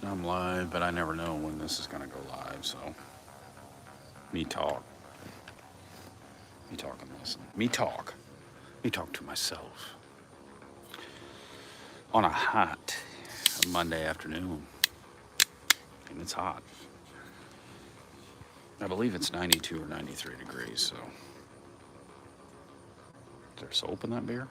I'm live, but I never know when this is going to go live, so me talk. Me talk and listen. Me talk. Me talk to myself. On a hot Monday afternoon, and it's hot. I believe it's 92 or 93 degrees, so. Is there soap in that beer?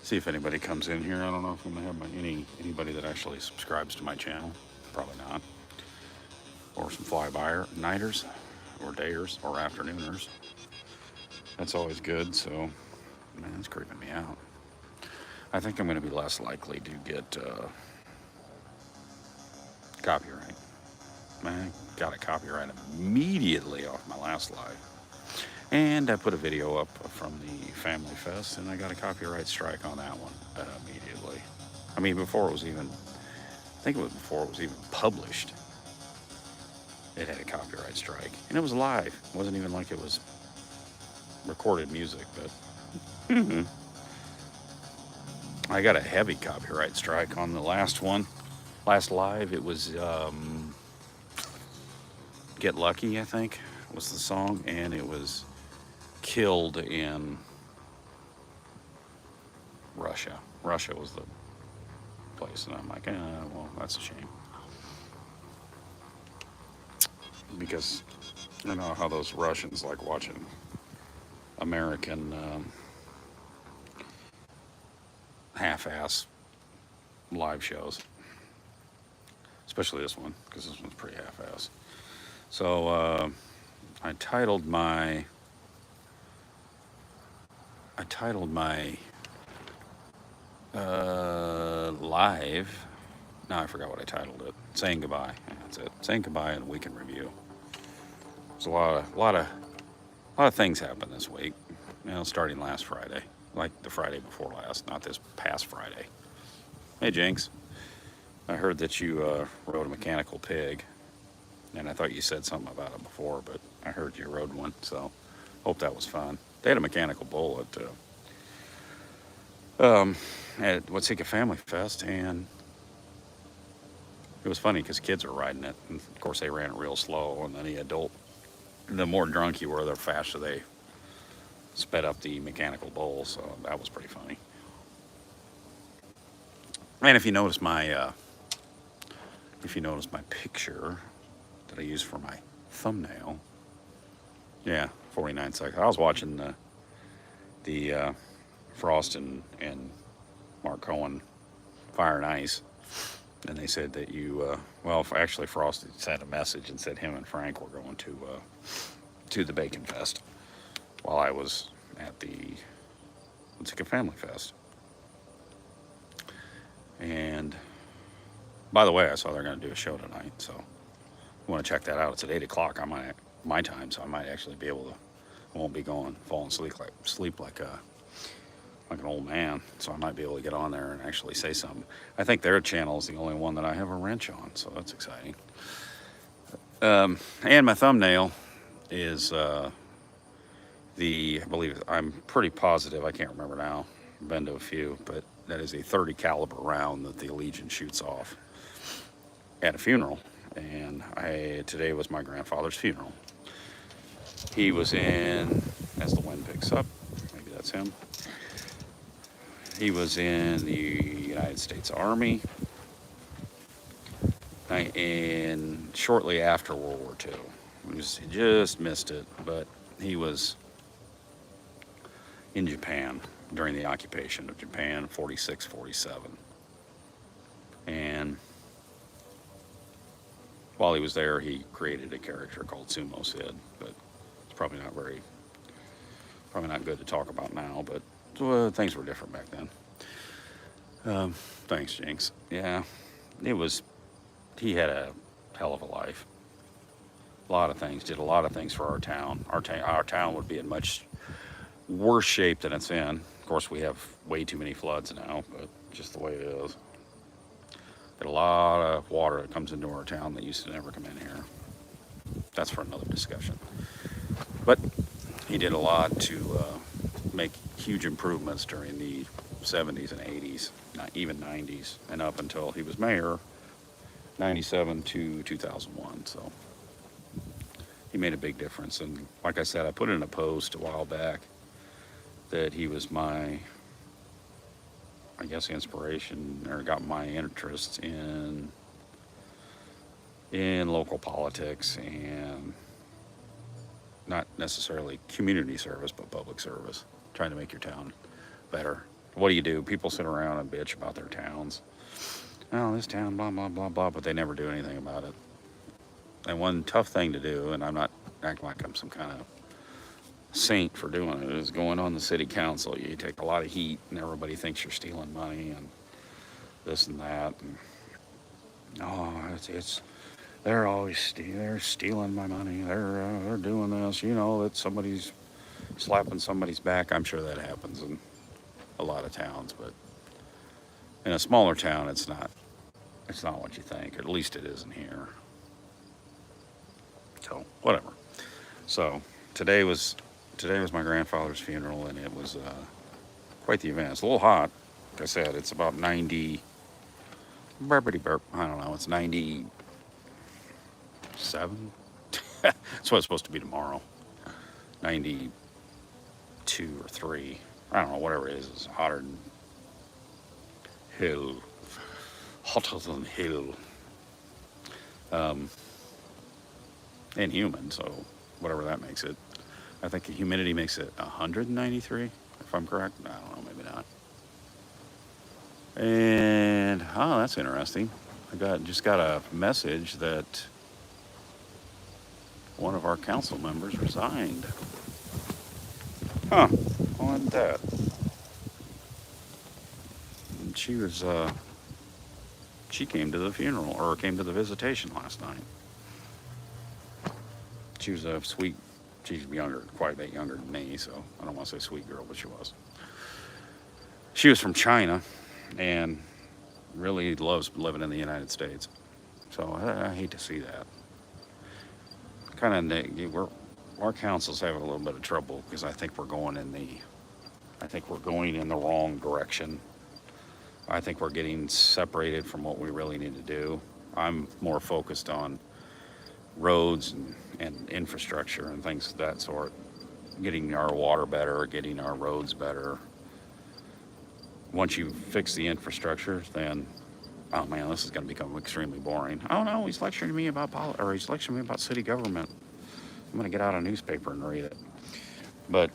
See if anybody comes in here. I don't know if I'm going to have anybody that actually subscribes to my channel. Probably not. Or some fly-by-nighters, or dayers, or afternooners. That's always good, so, man, it's creeping me out. I think I'm going to be less likely to get copyright. Man, got a copyright immediately off my last live. And I put a video up from the Family Fest, and I got a copyright strike on that one immediately. I mean, before it was even, I think it was before it was even published, it had a copyright strike. And it was live. It wasn't even like it was recorded music, but I got a heavy copyright strike on the last one. Last live, it was Get Lucky, I think, was the song, and it was killed in Russia. Russia was the place, and I'm like, well, that's a shame. Because I know how those Russians like watching American half-ass live shows. Especially this one, because this one's pretty half-ass. So I titled my live. Now I forgot what I titled it. Saying goodbye. Yeah, that's it. Saying goodbye and weekend review. There's a lot of things happened this week. You know, starting last Friday, like the Friday before last, not this past Friday. Hey, Jinx. I heard that you rode a mechanical pig, and I thought you said something about it before, but I heard you rode one, so hope that was fun. They had a mechanical bull at Watsika Family Fest, and it was funny because kids were riding it, and of course they ran it real slow, and then the more drunk you were, the faster they sped up the mechanical bull, so that was pretty funny. And if you notice my picture that I use for my thumbnail, yeah, 49 seconds. I was watching the Frost and Mark Cohen Fire and Ice, and they said that actually Frost sent a message and said him and Frank were going to the Bacon Fest while I was at the Watsika Family Fest. And by the way, I saw they're going to do a show tonight, so you want to check that out. It's at 8 o'clock my time, so I might actually be able to. I won't be falling asleep like an old man, so I might be able to get on there and actually say something. I think their channel is the only one that I have a wrench on, so that's exciting. And my thumbnail is I believe, I'm pretty positive, I can't remember now, I've been to a few, but that is a 30 caliber round that the Legion shoots off at a funeral. And today was my grandfather's funeral. He was in, as the wind picks up, maybe that's him. He was in the United States Army, and shortly after World War II. He just missed it, but he was in Japan during the occupation of Japan, 46, 47. And while he was there, he created a character called Sumo Sid, but it's probably not good to talk about now, but things were different back then. Thanks, Jinx. Yeah, he had a hell of a life. A lot of things, did a lot of things for our town. Our town would be in much worse shape than it's in. Of course, we have way too many floods now, but just the way it is. Got a lot of water that comes into our town that used to never come in here. That's for another discussion. But he did a lot to make huge improvements during the 70s and 80s, not even 90s, and up until he was mayor, 97 to 2001. So he made a big difference. And like I said, I put in a post a while back that he was my, I guess, inspiration, or got my interest in local politics, and not necessarily community service, but public service, trying to make your town better. What do you do? People sit around and bitch about their towns. Oh, this town, blah, blah, blah, blah, but they never do anything about it. And one tough thing to do, and I'm not acting like I'm some kind of saint for doing it, is going on the city council. You take a lot of heat, and everybody thinks you're stealing money and this and that. And, oh, it's they're always they're stealing my money. They're doing this. You know that somebody's slapping somebody's back. I'm sure that happens in a lot of towns, but in a smaller town, it's not what you think. At least it isn't here. So whatever. So today was my grandfather's funeral, and it was quite the event. It's a little hot. Like I said, it's about 90. Burpity burp. I don't know. It's 97. That's what it's supposed to be tomorrow. 92 or 3. I don't know. Whatever it is. It's hotter than hell. Hotter than hell. And humid. So whatever that makes it. I think the humidity makes it 193, if I'm correct. I don't know, maybe not. And, oh, that's interesting. I just got a message that one of our council members resigned. Huh, on that. And she came to the funeral, or came to the visitation last night. She was a sweet, she's younger, quite a bit younger than me, so I don't want to say sweet girl, but she was. She was from China and really loves living in the United States. So I hate to see that. Kind of, our council's having a little bit of trouble because I think we're going in the wrong direction. I think we're getting separated from what we really need to do. I'm more focused on roads and infrastructure and things of that sort, getting our water better, getting our roads better. Once you fix the infrastructure, then, oh man, this is going to become extremely boring. Oh no, he's lecturing me about he's lecturing me about city government. I'm going to get out a newspaper and read it. But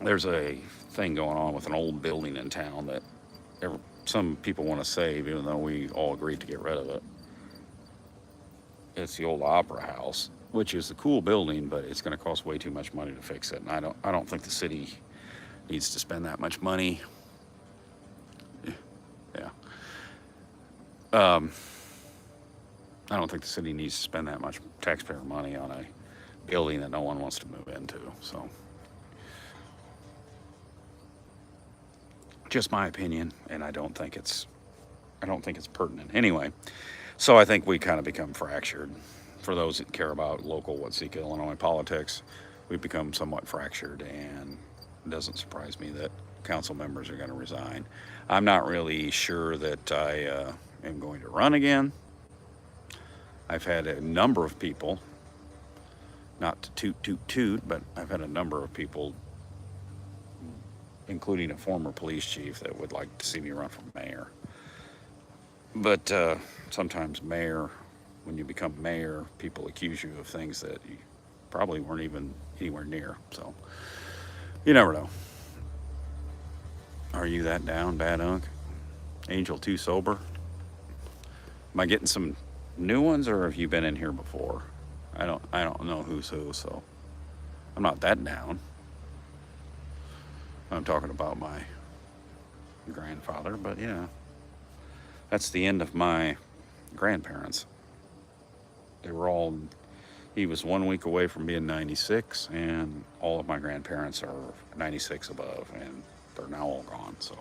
there's a thing going on with an old building in town that some people want to save, even though we all agreed to get rid of it. It's the old Opera House, which is a cool building, but it's going to cost way too much money to fix it. And I don't think the city needs to spend that much money. Yeah. I don't think the city needs to spend that much taxpayer money on a building that no one wants to move into. So, just my opinion, and I don't think it's pertinent. Anyway, so I think we kind of become fractured. For those that care about local Watseka, Illinois politics, we've become somewhat fractured, and it doesn't surprise me that council members are going to resign. I'm not really sure that I am going to run again. I've had a number of people, not to toot, but I've had a number of people, including a former police chief, that would like to see me run for mayor. But sometimes when you become mayor, people accuse you of things that you probably weren't even anywhere near. So you never know. Are you that down, Bad Unk? Angel too sober? Am I getting some new ones, or have you been in here before? I don't know who's who, so I'm not that down. I'm talking about my grandfather, but yeah. That's the end of my grandparents. He was 1 week away from being 96, and all of my grandparents are 96 above, and they're now all gone. So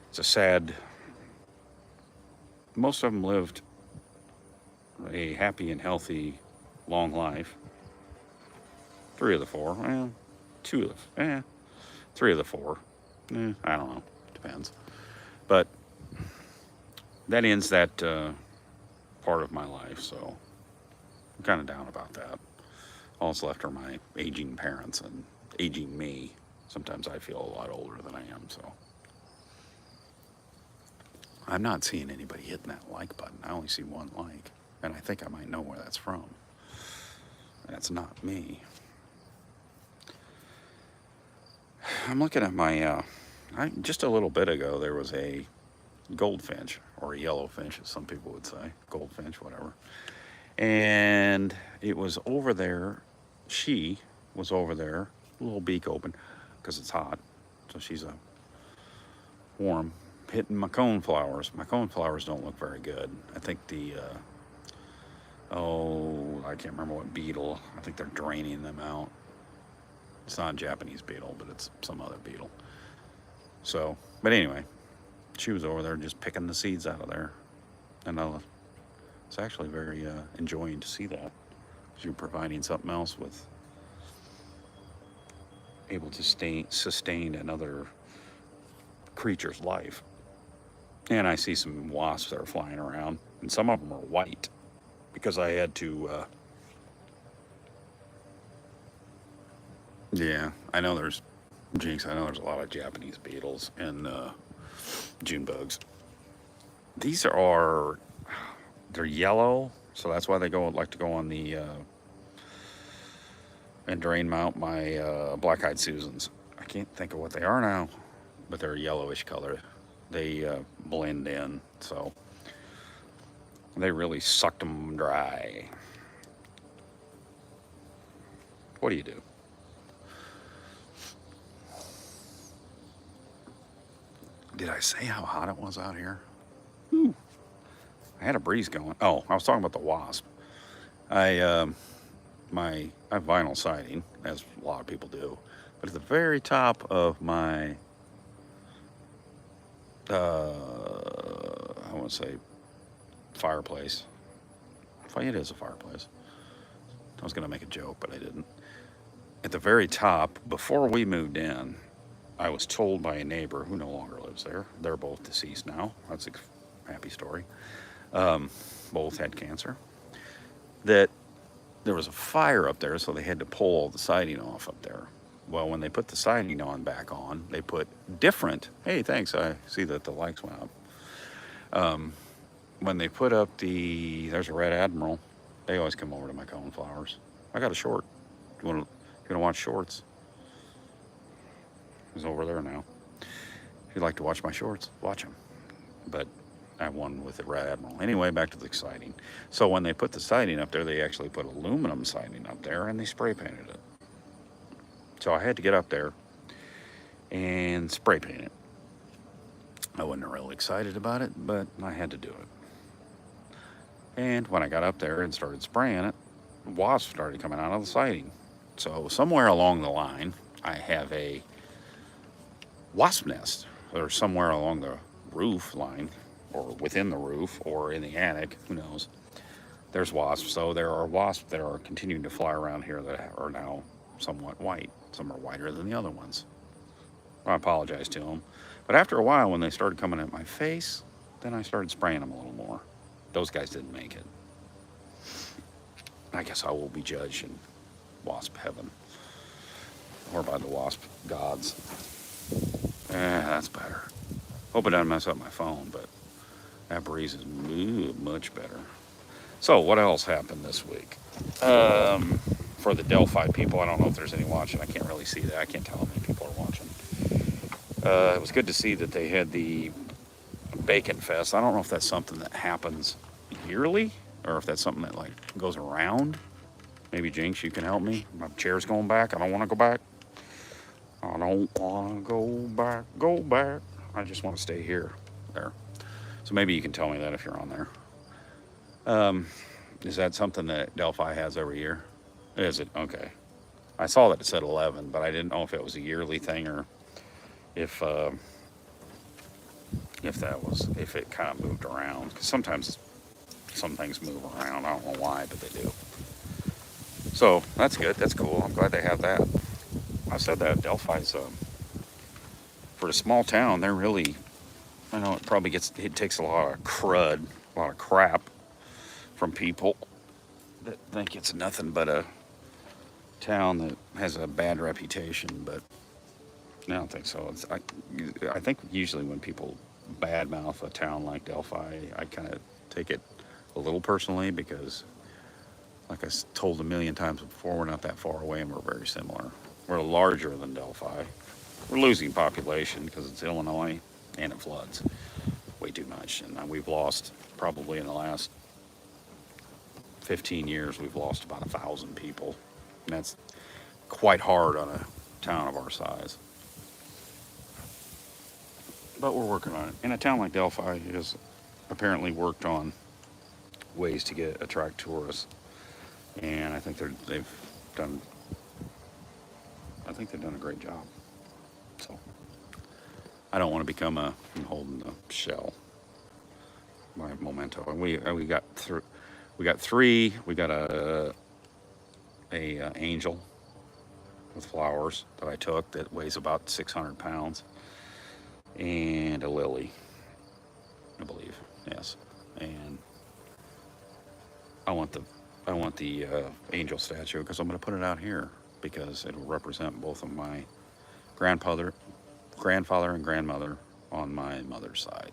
it's a sad. Most of them lived a happy and healthy, long life. 3 of the 4, well, 3 of the 4. I don't know. Depends. But that ends that part of my life, so I'm kind of down about that. All that's left are my aging parents and aging me. Sometimes I feel a lot older than I am, so. I'm not seeing anybody hitting that like button. I only see 1 like, and I think I might know where that's from. That's not me. I'm looking at my, just a little bit ago, there was a goldfinch, or a yellowfinch, as some people would say, goldfinch, whatever. And it was over there, she was over there, a little beak open, because it's hot, so she's warm, hitting my coneflowers. My coneflowers don't look very good. I think the, I can't remember what beetle, I think they're draining them out. It's not a Japanese beetle, but it's some other beetle. So, but anyway, she was over there just picking the seeds out of there. And it's actually very enjoying to see that. You're providing something else with able to sustain another creature's life. And I see some wasps that are flying around, and some of them are white because I had to, yeah, I know there's, Jinx, I know there's a lot of Japanese beetles and June bugs. These are, they're yellow, so that's why they like to go on the, and drain mount my black-eyed Susans. I can't think of what they are now, but they're a yellowish color. They blend in, so they really sucked them dry. What do you do? Did I say how hot it was out here? Whew. I had a breeze going. Oh, I was talking about the wasp. I have vinyl siding, as a lot of people do, but at the very top of my, I want to say fireplace. It is a fireplace. I was going to make a joke, but I didn't. At the very top, before we moved in, I was told by a neighbor who no longer lives there. They're both deceased now. That's a happy story. Both had cancer. That there was a fire up there, so they had to pull all the siding off up there. Well, when they put the siding back on, they put different, hey, thanks, I see that the likes went up. When they put up there's a red admiral, they always come over to my coneflowers. I got a short. You want to watch shorts? He's over there now. If you'd like to watch my shorts, watch them. But I have one with the red admiral. Anyway, back to the siding. So when they put the siding up there, they actually put aluminum siding up there, and they spray painted it. So I had to get up there and spray paint it. I wasn't really excited about it, but I had to do it. And when I got up there and started spraying it, wasps started coming out of the siding. So somewhere along the line, I have a wasp nest, or somewhere along the roof line, or within the roof, or in the attic, who knows. There's wasps. So there are wasps that are continuing to fly around here that are now somewhat white. Some are whiter than the other ones. I apologize to them. But after a while, when they started coming at my face, then I started spraying them a little more. Those guys didn't make it. I guess I will be judged in wasp heaven, or by the wasp gods. That's better. Hope it doesn't mess up my phone, but that breeze is much better. So what else happened this week? For the Delphi people, I don't know if there's any watching. I can't really see that. I can't tell how many people are watching. It was good to see that they had the Bacon Fest. I don't know if that's something that happens yearly, or if that's something that like goes around. Maybe Jinx, you can help me. My chair's going back. I don't want to go back. I don't want to go back. I just want to stay here. There. So maybe you can tell me that if you're on there. Is that something that Delphi has every year? Is it? Okay. I saw that it said 11, but I didn't know if it was a yearly thing or if it kind of moved around. Because sometimes some things move around. I don't know why, but they do. So that's good. That's cool. I'm glad they have that. I said that Delphi's for a small town. They're really, I know it takes a lot of crud, a lot of crap from people that think it's nothing but a town that has a bad reputation, but I don't think so. I think usually when people badmouth a town like Delphi, I kind of take it a little personally because, like told a million times before, we're not that far away and we're very similar. We're larger than Delphi. We're losing population because it's Illinois and it floods way too much. And we've lost, probably in the last 15 years, we've lost about 1,000 people. And that's quite hard on a town of our size. But we're working on it. And a town like Delphi has apparently worked on ways to attract tourists. And I think they've done a great job. So I don't want to become a holding the shell. My memento. And we got through. We got three. We got a angel with flowers that I took that weighs about 600 pounds, and a lily, I believe. Yes, and I want the angel statue because I'm going to put it out here because it will represent both of my grandfather and grandmother on my mother's side,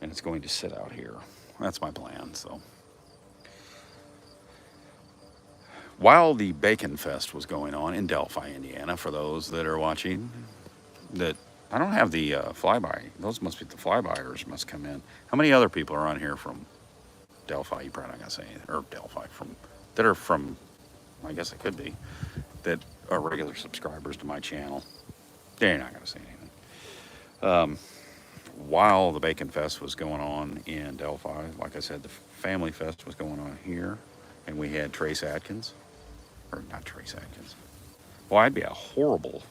and it's going to sit out here. That's my plan. So while the Bacon Fest was going on in Delphi, Indiana, for those that are watching, that I don't have the flyby. Those must be the flybyers must come in. How many other people are on here from Delphi? You probably not gonna say anything. Or Delphi that are from. I guess it could be that are regular subscribers to my channel. They're not gonna say anything. While the Bacon Fest was going on in Delphi, like I said, the Family Fest was going on here, and we had Trace Adkins, or not Trace Adkins. Well, I'd be horrible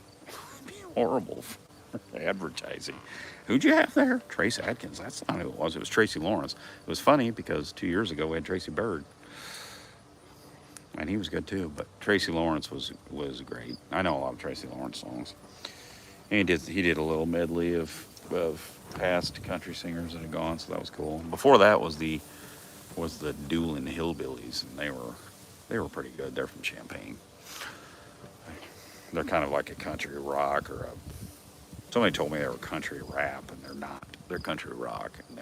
advertising. Who'd you have there? Trace Adkins. That's not who it was. It was Tracy Lawrence. It was funny because 2 years ago we had Tracy Bird, and he was good too. But Tracy Lawrence was great. I know a lot of Tracy Lawrence songs. And he did a little medley of past country singers that had gone, so that was cool. Before that was the Doolin Hillbillies, and they were pretty good. They're from Champaign. They're kind of like a country rock or somebody told me they were country rap, and they're not. They're country rock, and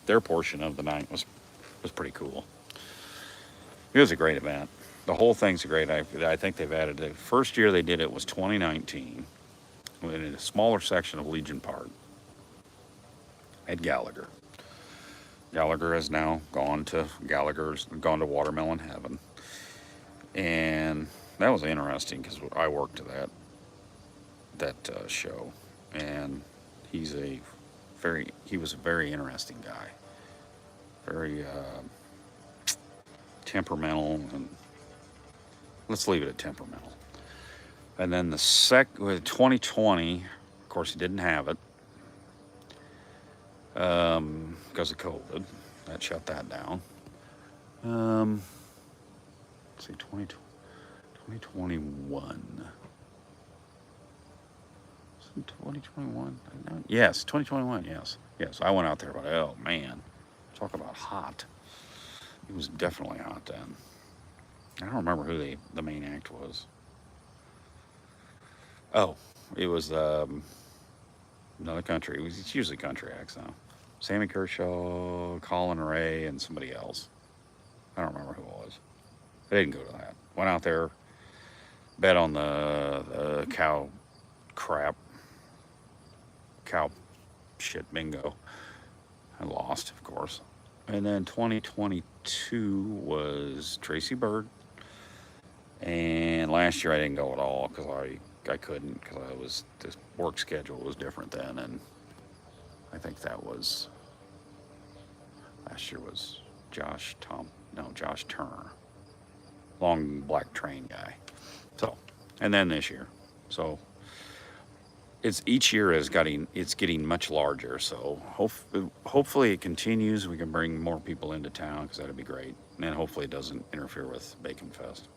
their portion of the night was pretty cool. It was a great event. The whole thing's great. I think they've added the first year they did it was 2019, in a smaller section of Legion Park at Gallagher. Gallagher has now gone to Watermelon Heaven, and that was interesting because I worked to that show, and he was a very interesting guy, very temperamental, and let's leave it at temperamental. And then with 2020, of course, he didn't have it because of COVID. That shut that down. Let's see, 2021. 2021? Yes, 2021, yes. Yes, I went out there, but oh man, talk about hot. It was definitely hot then. I don't remember who the main act was. Oh, it was another country. It's usually country acts now. Sammy Kershaw, Colin Ray, and somebody else. I don't remember who it was. I didn't go to that. Went out there, bet on the cow shit bingo. I lost, of course. And then 2022 was Tracy Bird. And last year I didn't go at all because I couldn't, because this work schedule was different then, and I think last year was Josh Turner, long black train guy. So, and then this year, so each year it's getting much larger. So hopefully it continues. We can bring more people into town because that'd be great, and hopefully it doesn't interfere with Bacon Fest.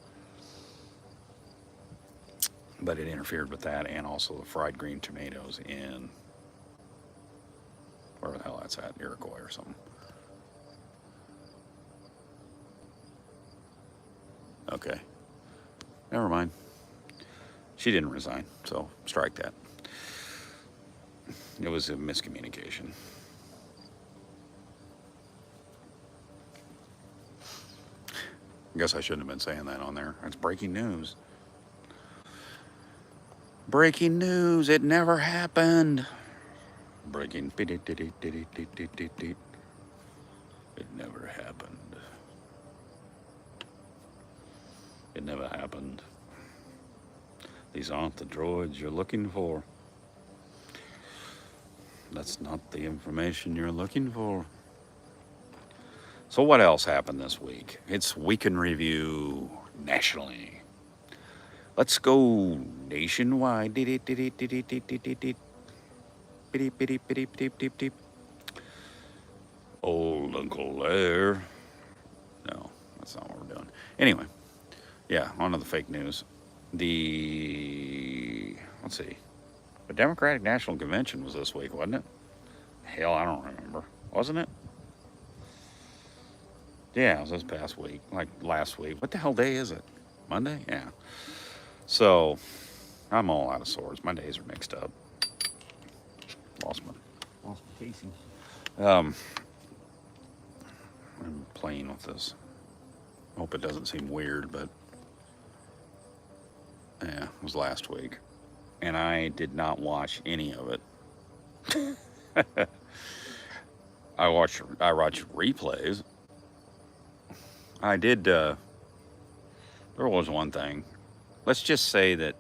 but it interfered with that and also the fried green tomatoes in wherever the hell that's at, Iroquois or something. Okay, never mind. She didn't resign, so strike that. It was a miscommunication. I guess I shouldn't have been saying that on there. That's breaking news. Breaking news, it never happened. Breaking. It never happened. It never happened. These aren't the droids you're looking for. That's not the information you're looking for. So what else happened this week? It's Week in Review nationally. Let's go nationwide. Old Uncle Lair. No, that's not what we're doing. Anyway, yeah, on to the fake news. Let's see. The Democratic National Convention was this week, wasn't it? Hell, I don't remember. Wasn't it? Yeah, it was this past week, like last week. What the hell day is it? Monday? Yeah. So, I'm all out of sorts. My days are mixed up. Lost my casing. I'm playing with this. Hope it doesn't seem weird, but yeah, it was last week. And I did not watch any of it. I watched replays. I did, there was one thing. Let's just say that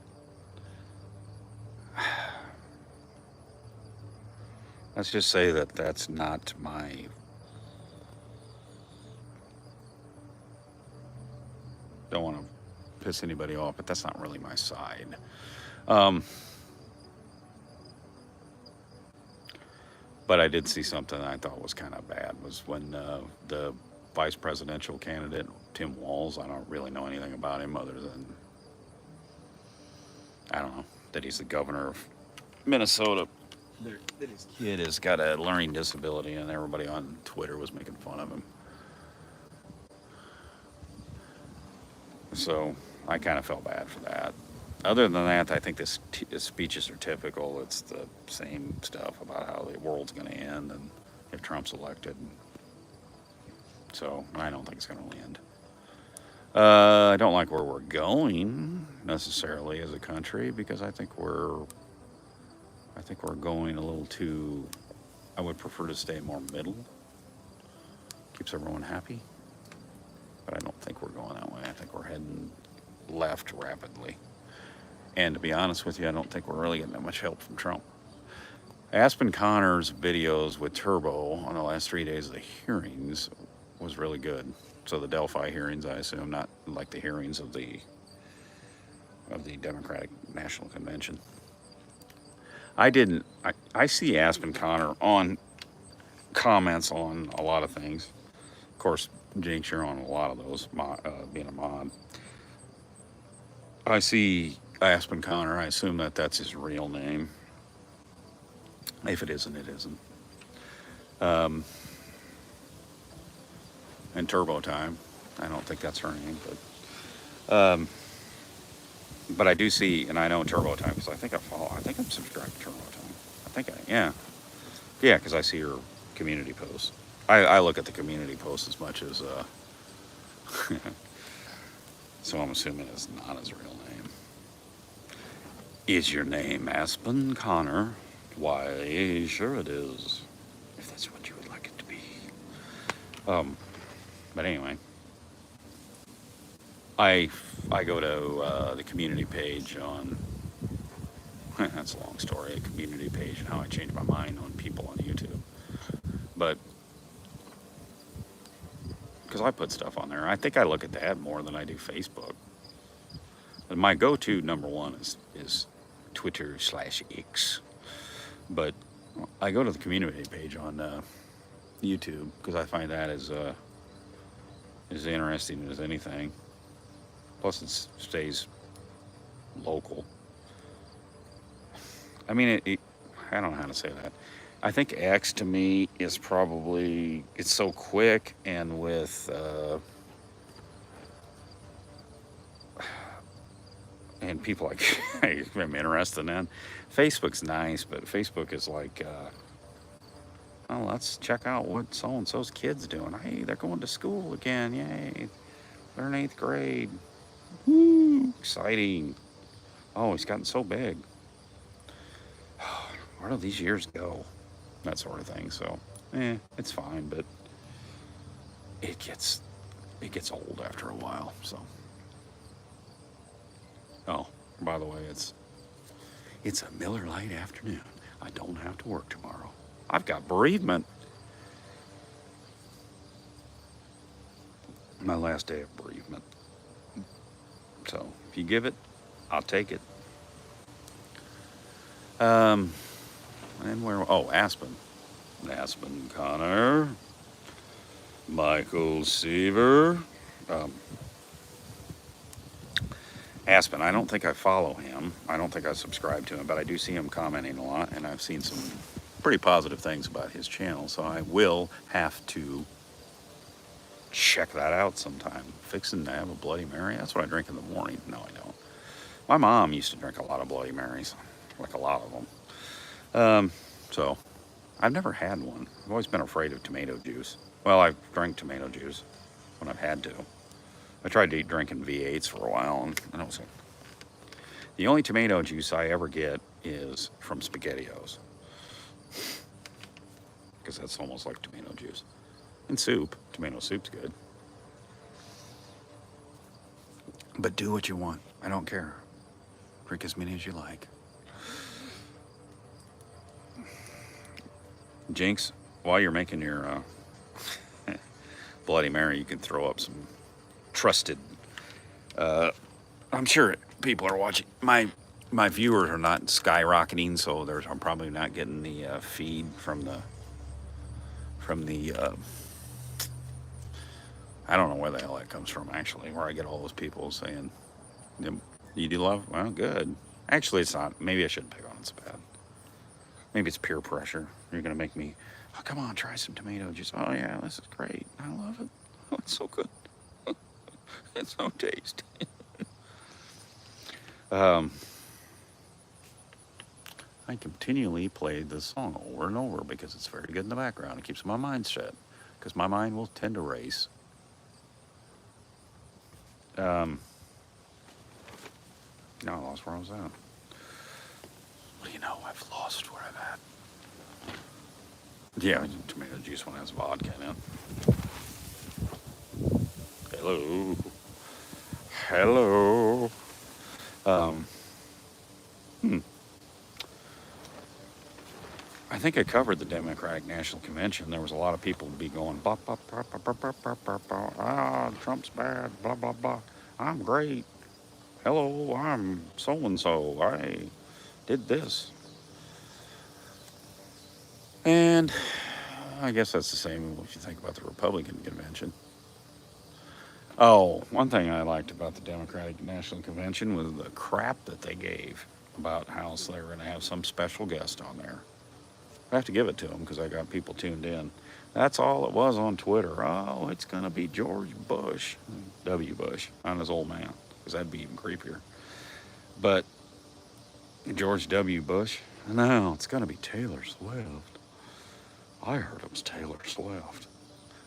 that's not my, don't want to piss anybody off, but that's not really my side. But I did see something I thought was kind of bad, was when the vice presidential candidate, Tim Walz, I don't really know anything about him other than, I don't know, that he's the governor of Minnesota, that his kid has got a learning disability, and everybody on Twitter was making fun of him. So I kind of felt bad for that. Other than that, I think his speeches are typical. It's the same stuff about how the world's going to end and if Trump's elected. So I don't think it's going to end. I don't like where we're going necessarily as a country, because I think we're going a little too, I would prefer to stay more middle. Keeps everyone happy. But I don't think we're going that way. I think we're heading left rapidly. And to be honest with you, I don't think we're really getting that much help from Trump. Aspen Connor's videos with Turbo on the last 3 days of the hearings was really good. So the Delphi hearings, I assume, not like the hearings of the Democratic National Convention. I see Aspen Connor on comments on a lot of things. Of course, Jinx, you're on a lot of those, being a mod. I see Aspen Connor. I assume that that's his real name. If it isn't, it isn't. And Turbo Time. I don't think that's her name, but I do see, and I know Turbo Time because I think I'm subscribed to Turbo Time. Yeah, because I see her community posts. I look at the community posts as much as, so I'm assuming it's not his real name. Is your name Aspen Connor? Why, sure it is, if that's what you would like it to be. But anyway, I go to the community page on, that's a long story, a community page and how I changed my mind on people on YouTube. But, because I put stuff on there. I think I look at that more than I do Facebook. But my go-to number one is Twitter/X. But I go to the community page on YouTube because I find that as interesting as anything. Plus it stays local. I mean, I don't know how to say that. I think X to me is probably, it's so quick, and with and people like I'm interested in. Facebook's nice, but Facebook is like, oh, let's check out what so and so's kids doing. Hey, they're going to school again. Yay! They're in 8th grade. Woo! Exciting. Oh, he's gotten so big. Where do these years go? That sort of thing. So, it's fine, but it gets old after a while. So, oh, by the way, it's a Miller Lite afternoon. I don't have to work tomorrow. I've got bereavement. My last day of bereavement. So if you give it, I'll take it. And where? Oh, Aspen. Aspen Connor. Michael Seaver. Aspen, I don't think I follow him. I don't think I subscribe to him, but I do see him commenting a lot, and I've seen some pretty positive things about his channel, so I will have to check that out sometime. Fixing to have a Bloody Mary. That's what I drink in the morning. No, I don't. My mom used to drink a lot of Bloody Marys, like a lot of them. So I've never had one. I've always been afraid of tomato juice. Well, I've drank tomato juice when I've had to. I tried to eat drinking V8s for a while, and I don't say. The only tomato juice I ever get is from SpaghettiOs, because that's almost like tomato juice. And soup. Tomato soup's good. But do what you want. I don't care. Drink as many as you like. Jinx, while you're making your Bloody Mary, you can throw up some trusted. I'm sure people are watching. My viewers are not skyrocketing, so I'm probably not getting the feed from the I don't know where the hell that comes from, actually, where I get all those people saying, you do love? Well, good. Actually, it's not. Maybe I shouldn't pick on it so bad. Maybe it's peer pressure. You're going to make me, oh, come on, try some tomato juice. Oh, yeah, this is great. I love it. Oh, it's so good. It's so tasty. I continually play this song over and over because it's very good in the background. It keeps my mind set, because my mind will tend to race. No, I lost where I was at. What do you know? I've lost where I'm at. Yeah, tomato juice when it has vodka in it. Hello. Hello. I think I covered the Democratic National Convention. There was a lot of people be going, blah, blah, blah, blah, blah, blah, blah, blah, blah. Ah, Trump's bad, blah, blah, blah. I'm great. Hello, I'm so-and-so. I did this. And I guess that's the same if you think about the Republican convention. Oh, one thing I liked about the Democratic National Convention was the crap that they gave about how they were going to have some special guest on there. I have to give it to them because I got people tuned in. That's all it was on Twitter. Oh, it's going to be George Bush, W. Bush, on his old man, because that'd be even creepier. But George W. Bush, no, it's going to be Taylor Swift. I heard it was Taylor Swift.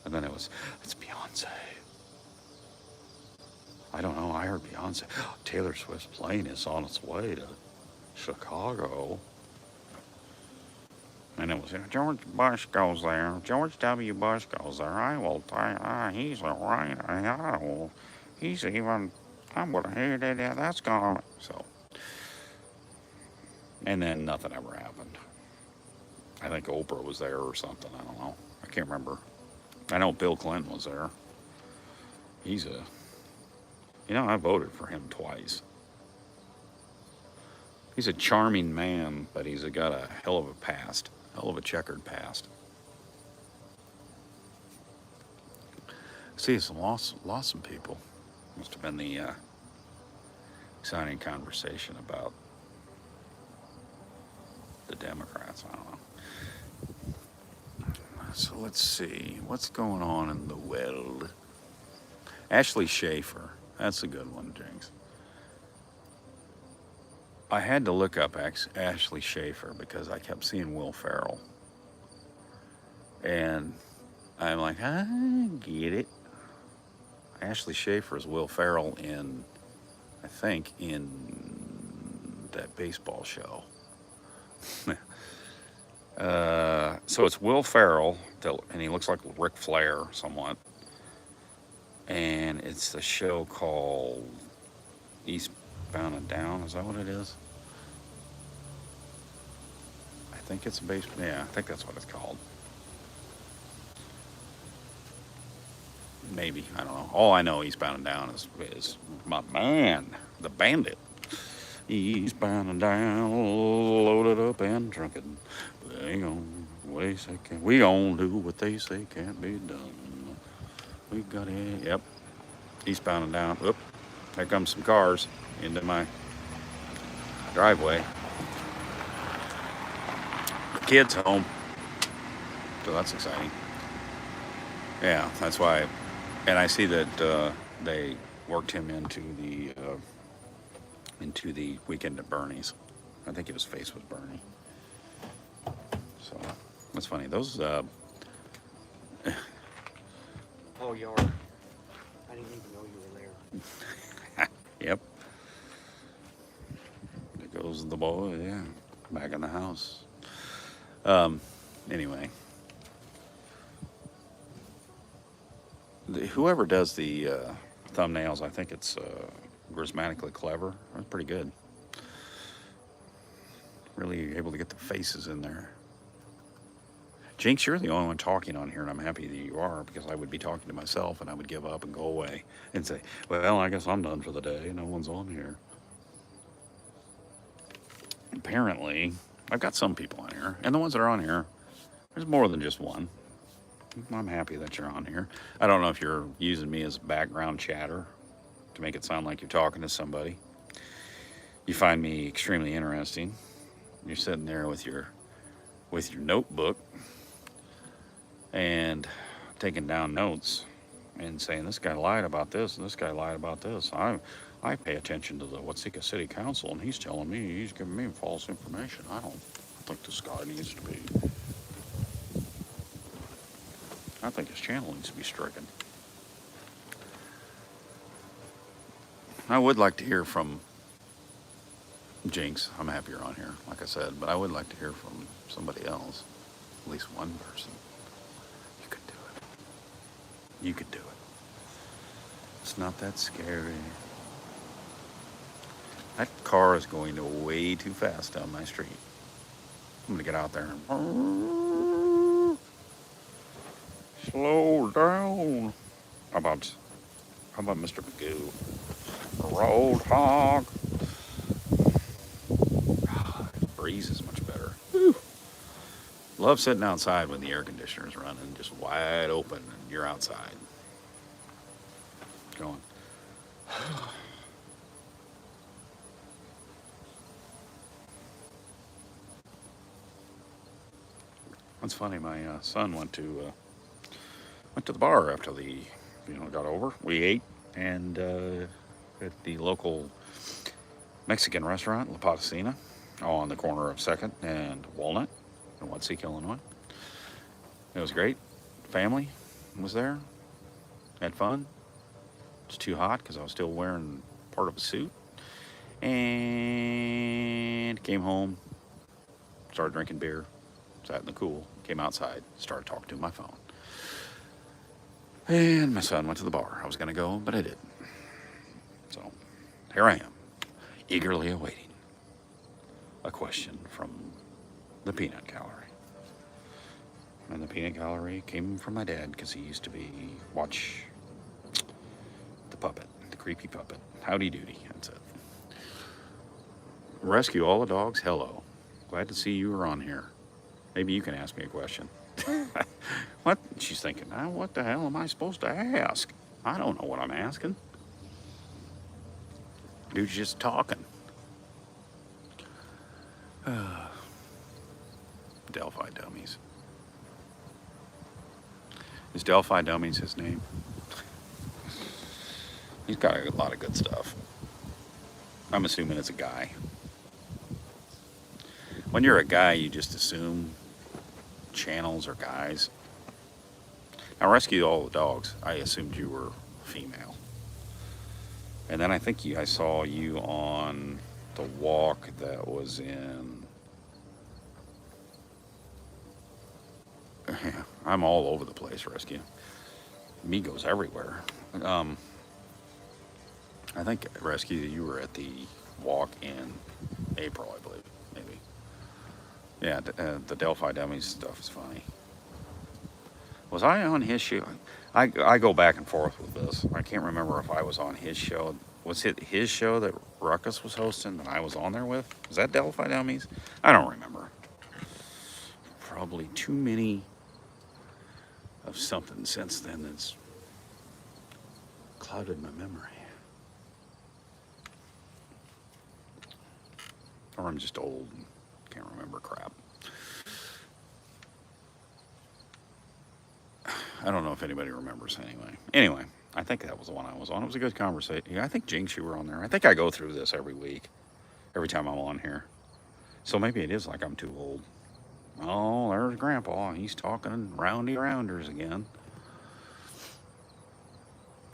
And then it's Beyonce. I don't know, I heard Beyonce. Taylor Swift's plane is on its way to Chicago. And it was, George Bush goes there. George W. Bush goes there. I will tell you, he's a right. He's even, I'm going to hear that. That's gone. So, and then nothing ever happened. I think Oprah was there or something. I don't know. I can't remember. I know Bill Clinton was there. He's I voted for him twice. He's a charming man, but he's got a hell of a past. Hell of a checkered past. See, it's lost some people. Must have been the exciting conversation about Democrats. I don't know. So let's see. What's going on in the world? Ashley Schaefer. That's a good one, Jinx. I had to look up Ashley Schaefer because I kept seeing Will Ferrell. And I'm like, I get it. Ashley Schaefer is Will Ferrell in, I think, in that baseball show. So it's Will Ferrell, and he looks like Ric Flair somewhat. And it's the show called Eastbound and Down. Is that what it is? I think it's yeah, I think that's what it's called. Maybe, I don't know. All I know Eastbound and Down is my man, the Bandit. Eastbound and down, loaded up and drunken. Hang on, we gon' do what they say can't be done. We got it. Yep. Eastbound and down. Oop. There comes some cars into my driveway. The kid's home, so that's exciting. Yeah, that's why. And I see that they worked him into the Weekend at Bernie's. I think his face was Bernie. So that's funny. Those. Oh, you are. I didn't even know you were there. Yep. There goes the boy. Yeah, back in the house. Anyway, whoever does the thumbnails, I think it's Grismatically Clever. That's pretty good. Really able to get the faces in there. Jinx, you're the only one talking on here, and I'm happy that you are, because I would be talking to myself, and I would give up and go away and say, well, I guess I'm done for the day. No one's on here. Apparently, I've got some people on here, and the ones that are on here, there's more than just one. I'm happy that you're on here. I don't know if you're using me as background chatter to make it sound like you're talking to somebody. You find me extremely interesting. You're sitting there with your notebook and taking down notes and saying, this guy lied about this and this guy lied about this. I pay attention to the Watseka City Council, and he's telling me, he's giving me false information. I don't think this guy needs to be. I think his channel needs to be stricken. I would like to hear from Jinx. I'm happy you're on here, like I said, but I would like to hear from somebody else, at least one person. You could do it. You could do it. It's not that scary. That car is going way too fast down my street. I'm gonna get out there and slow down. How about Mr. Magoo? Roadhog. The breeze is much better. Whew. Love sitting outside when the air conditioner's running, just wide open, and you're outside. Going. That's funny. My son went to the bar after got over. We ate and at the local Mexican restaurant, La Potosina, on the corner of 2nd and Walnut in Watseka, Illinois. It was great. Family was there. Had fun. It was too hot because I was still wearing part of a suit. And came home, started drinking beer, sat in the cool, came outside, started talking to my phone. And my son went to the bar. I was going to go, but I didn't. So here I am, eagerly awaiting a question from the peanut gallery. And the peanut gallery came from my dad because he used to watch the puppet, the creepy puppet. Howdy doody, that's it. Rescue all the dogs, hello. Glad to see you are on here. Maybe you can ask me a question. What? She's thinking, what the hell am I supposed to ask? I don't know what I'm asking. Dude's just talking. Delphi Dummies. Is Delphi Dummies his name? He's got a lot of good stuff. I'm assuming it's a guy. When you're a guy, you just assume channels are guys. I rescued all the dogs. I assumed you were female. And then I think I saw you on the walk that was in... I'm all over the place, Rescue. Me goes everywhere. I think, Rescue, you were at the walk in April, I believe, maybe. Yeah, the Delphi Dummies stuff is funny. Was I on his show? I go back and forth with this. I can't remember if I was on his show. Was it his show that Ruckus was hosting that I was on there with? Was that Delphi Dummies? I don't remember. Probably too many of something since then that's clouded my memory. Or I'm just old and can't remember crap. I don't know if anybody remembers anyway. Anyway, I think that was the one I was on. It was a good conversation. Yeah, I think Jinx, you were on there. I think I go through this every week, every time I'm on here. So maybe it is like I'm too old. Oh, there's Grandpa. He's talking roundy rounders again.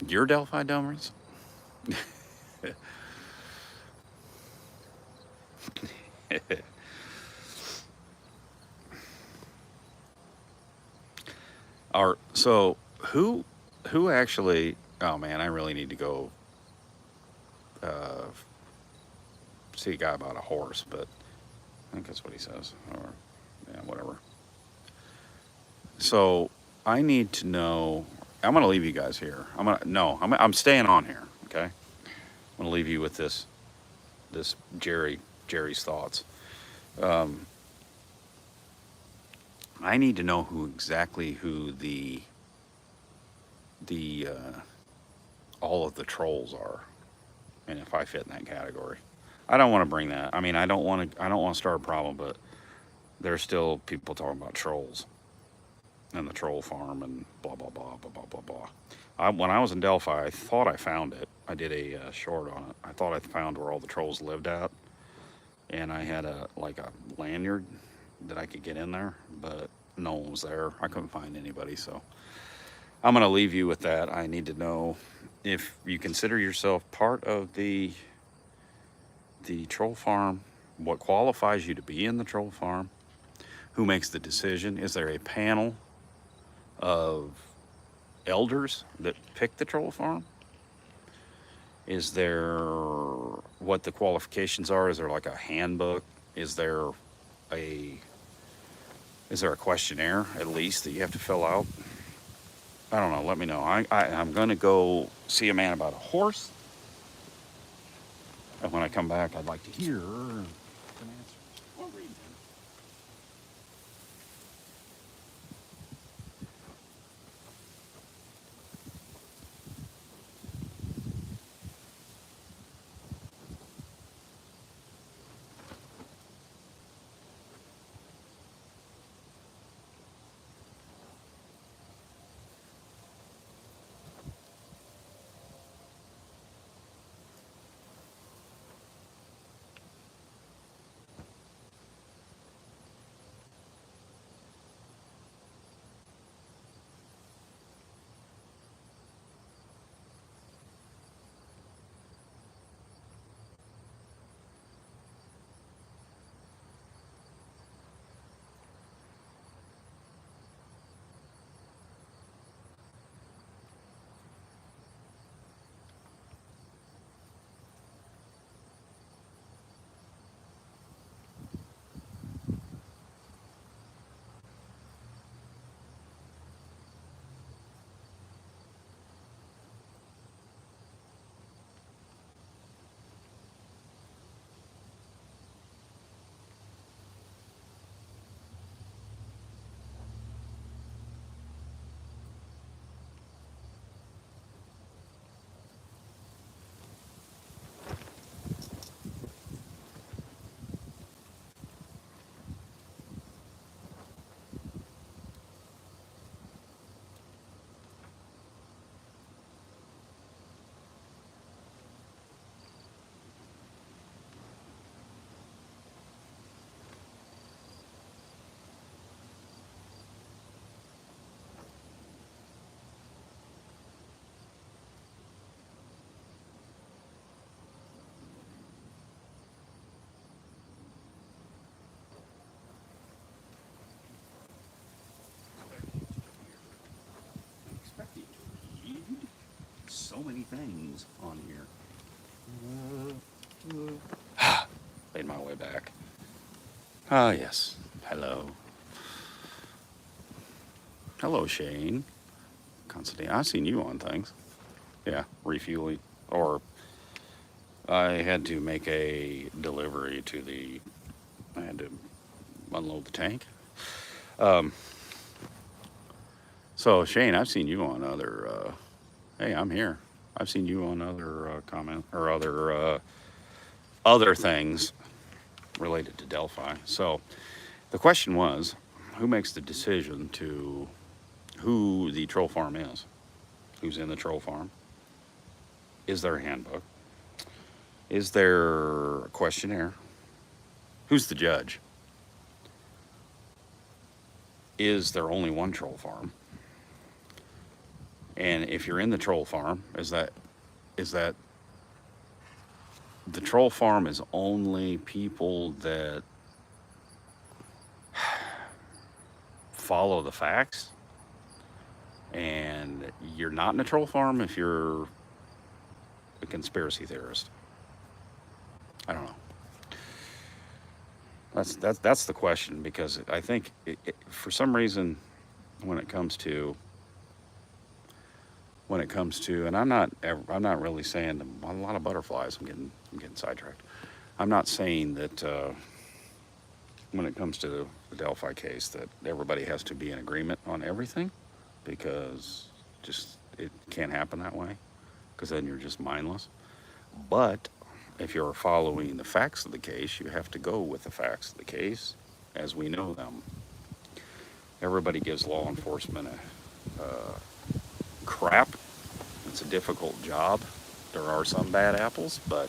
You're Delphi Dummies? So who actually? Oh man, I really need to go see a guy about a horse, but I think that's what he says, or yeah, whatever. So I need to know. I'm gonna leave you guys here. I'm staying on here. Okay, I'm gonna leave you with this Jerry's thoughts. I need to know who the all of the trolls are, and if I fit in that category. I don't want to bring that. I mean, I don't want to start a problem, but there's still people talking about trolls and the troll farm and blah blah blah blah blah blah blah. When I was in Delphi, I thought I found it. I did a short on it. I thought I found where all the trolls lived at, and I had a lanyard that I could get in there, but no one was there. I couldn't find anybody, so I'm gonna leave you with that. I need to know if you consider yourself part of the troll farm, what qualifies you to be in the troll farm, who makes the decision. Is there a panel of elders that pick the troll farm? Is there what the qualifications are? Is there like a handbook? Is there a questionnaire at least that you have to fill out? I don't know. Let me know. I'm going to go see a man about a horse. And when I come back, I'd like to hear an answer. Or read them. so many things on here. Made my way back. Ah, yes. Hello. Hello, Shane. Constantine. I've seen you on things. Yeah, refueling. Or I had to make a delivery to the. I had to unload the tank. So, Shane, I've seen you on other. Hey, I'm here. I've seen you on other comment or other things related to Delphi. So the question was, who makes the decision to who the troll farm is? Who's in the troll farm? Is there a handbook? Is there a questionnaire? Who's the judge? Is there only one troll farm? And if you're in the troll farm, is that the troll farm is only people that follow the facts, and you're not in a troll farm if you're a conspiracy theorist? I don't know. That's the question, because I think for some reason when it comes to, and I'm not really saying a lot of butterflies. I'm getting sidetracked. I'm not saying that when it comes to the Delphi case that everybody has to be in agreement on everything, because just it can't happen that way, because then you're just mindless. But if you're following the facts of the case, you have to go with the facts of the case as we know them. Everybody gives law enforcement crap. It's a difficult job. There are some bad apples, but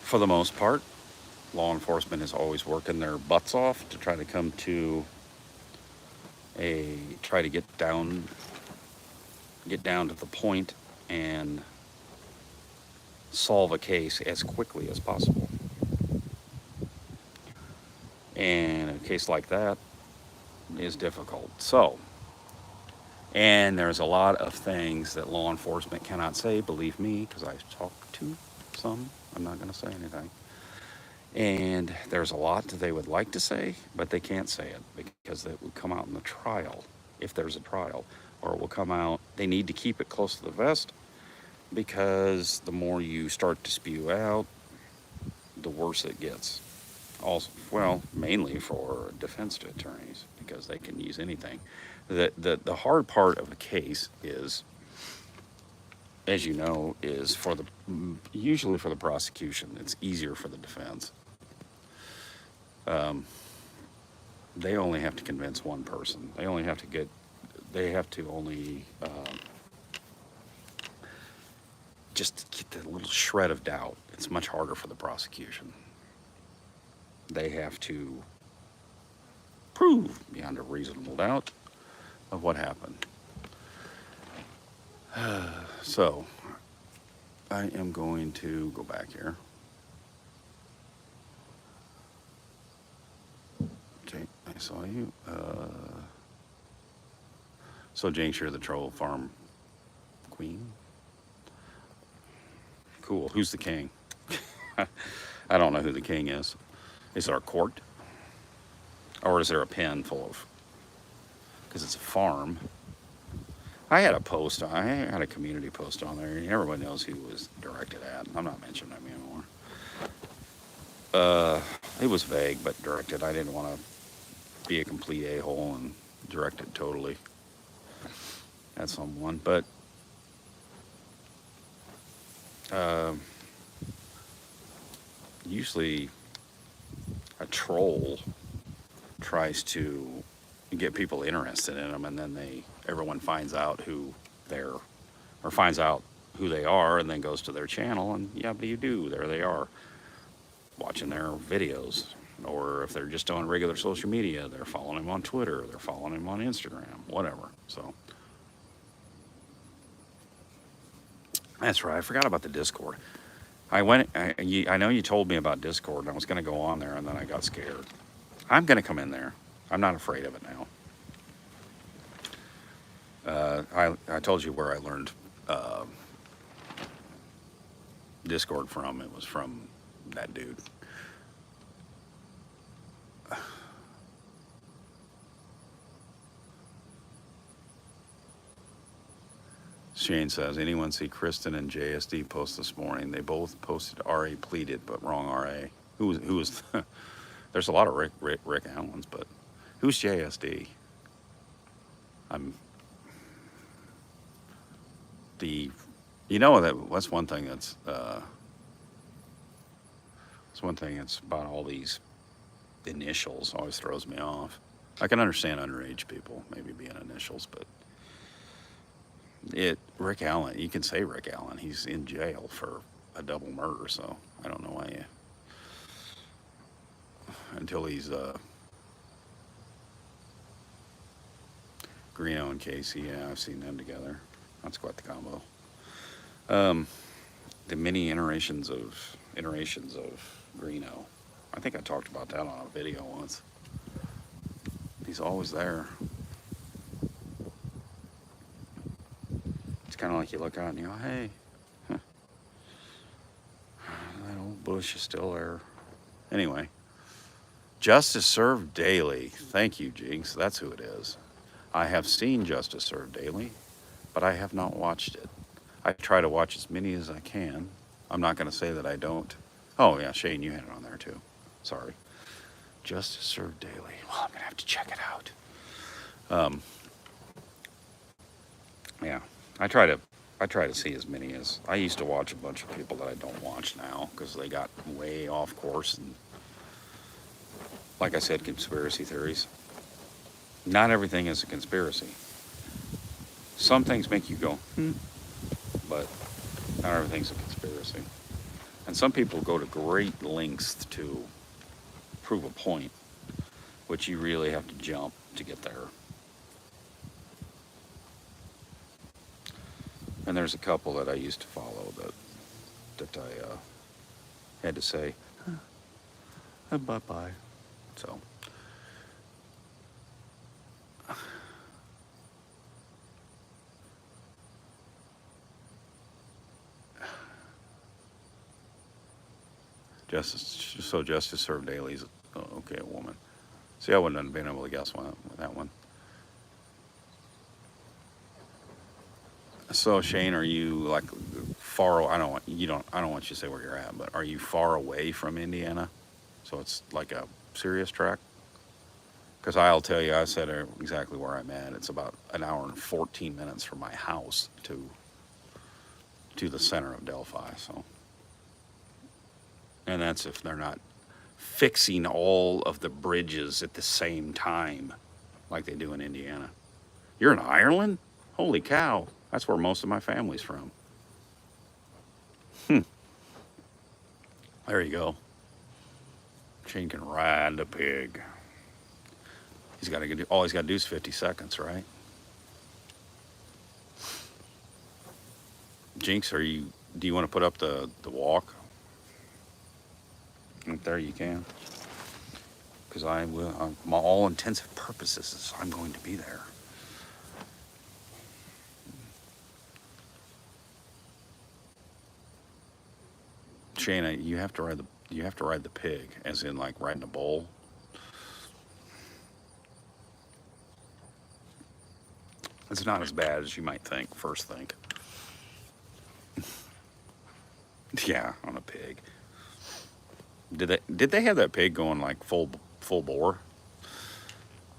for the most part, law enforcement is always working their butts off to try to come to try to get down to the point and solve a case as quickly as possible. And a case like that is difficult. So, and there's a lot of things that law enforcement cannot say, believe me, because I've talked to some. I'm not going to say anything. And there's a lot that they would like to say, but they can't say it because it would come out in the trial, if there's a trial, or it will come out. They need to keep it close to the vest, because the more you start to spew out, the worse it gets. Also, well, mainly for defense attorneys, because they can use anything. The hard part of a case is, as you know, is usually for the prosecution. It's easier for the defense. They only have to convince one person. They have to only just get the little shred of doubt. It's much harder for the prosecution. They have to prove beyond a reasonable doubt of what happened. So, I am going to go back here. Okay, I saw you. So, Jinx, you're the troll farm queen? Cool. Who's the king? I don't know who the king is. Is there a court? Or is there a pen full of... Because it's a farm. I had a community post on there, and everyone knows who it was directed at. I'm not mentioning them anymore. It was vague, but directed. I didn't want to be a complete a-hole and direct it totally at someone. But usually a troll tries to get people interested in them, and then everyone finds out who finds out who they are, and then goes to their channel, and do there they are, watching their videos. Or if they're just on regular social media, they're following him on Twitter, they're following him on Instagram, whatever. So that's right. I forgot about the Discord. I know you told me about Discord, and I was going to go on there, and then I got scared. I'm going to come in there. I'm not afraid of it now. I told you where I learned Discord from. It was from that dude. Shane says, anyone see Kristen and JSD post this morning? They both posted RA pleaded, but wrong RA. Who was there's a lot of Rick Allens, but who's JSD? I'm the, you know, that's one thing that's about all these initials always throws me off. I can understand underage people maybe being initials, but Rick Allen, you can say Rick Allen. He's in jail for a double murder, so I don't know why you, until he's Greeno and Casey. Yeah, I've seen them together. That's quite the combo. The many iterations of Greeno. I think I talked about that on a video once. He's always there. It's kind of like you look out and you go, hey, that old bush is still there. Anyway, Justice Served Daily. Thank you, Jinx. That's who it is. I have seen Justice Served Daily, but I have not watched it. I try to watch as many as I can. I'm not going to say that I don't. Oh, yeah, Shane, you had it on there too. Sorry. Justice Served Daily. Well, I'm going to have to check it out. Yeah, I try to see as many as, I used to watch a bunch of people that I don't watch now because they got way off course. And like I said, conspiracy theories. Not everything is a conspiracy. Some things make you go, but not everything's a conspiracy. And some people go to great lengths to prove a point, which you really have to jump to get there. And there's a couple that I used to follow that I had to say, bye-bye. So. Justice Served Daily is okay, a woman. See, I wouldn't have been able to guess that one. So Shane, are you like far? I don't want you to say where you're at, but are you far away from Indiana? So it's like a serious track. Because I'll tell you, I said exactly where I'm at. It's about an hour and 14 minutes from my house to the center of Delphi. So. And that's if they're not fixing all of the bridges at the same time like they do in Indiana. You're in Ireland? Holy cow. That's where most of my family's from. There you go. Shane can ride the pig. All he's got to do is 50 seconds, right? Jinx, do you want to put up the walk? Up there you can, because I will. My all intensive purposes, I'm going to be there. Shayna, you have to ride the pig, as in like riding a bull. It's not as bad as you might think. First think. Yeah, on a pig. Did they have that pig going like full bore?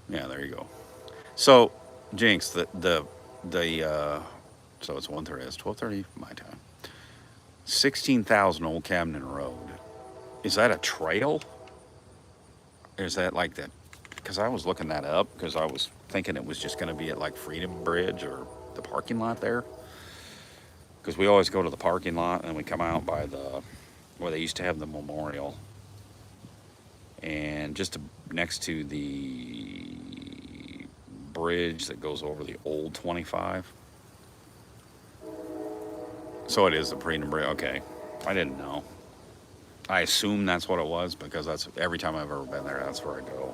Yeah, there you go. So, Jinx, so it's 1:30. It's 12:30 my time. 16,000 Old Camden Road. Is that a trail? Or is that like that? Because I was looking that up because I was thinking it was just going to be at like Freedom Bridge or the parking lot there. Because we always go to the parking lot and we come out by where they used to have the memorial, and just next to the bridge that goes over the old 25. So it is the Freedom Bridge. Okay, I didn't know. I assume that's what it was because that's every time I've ever been there. That's where I go.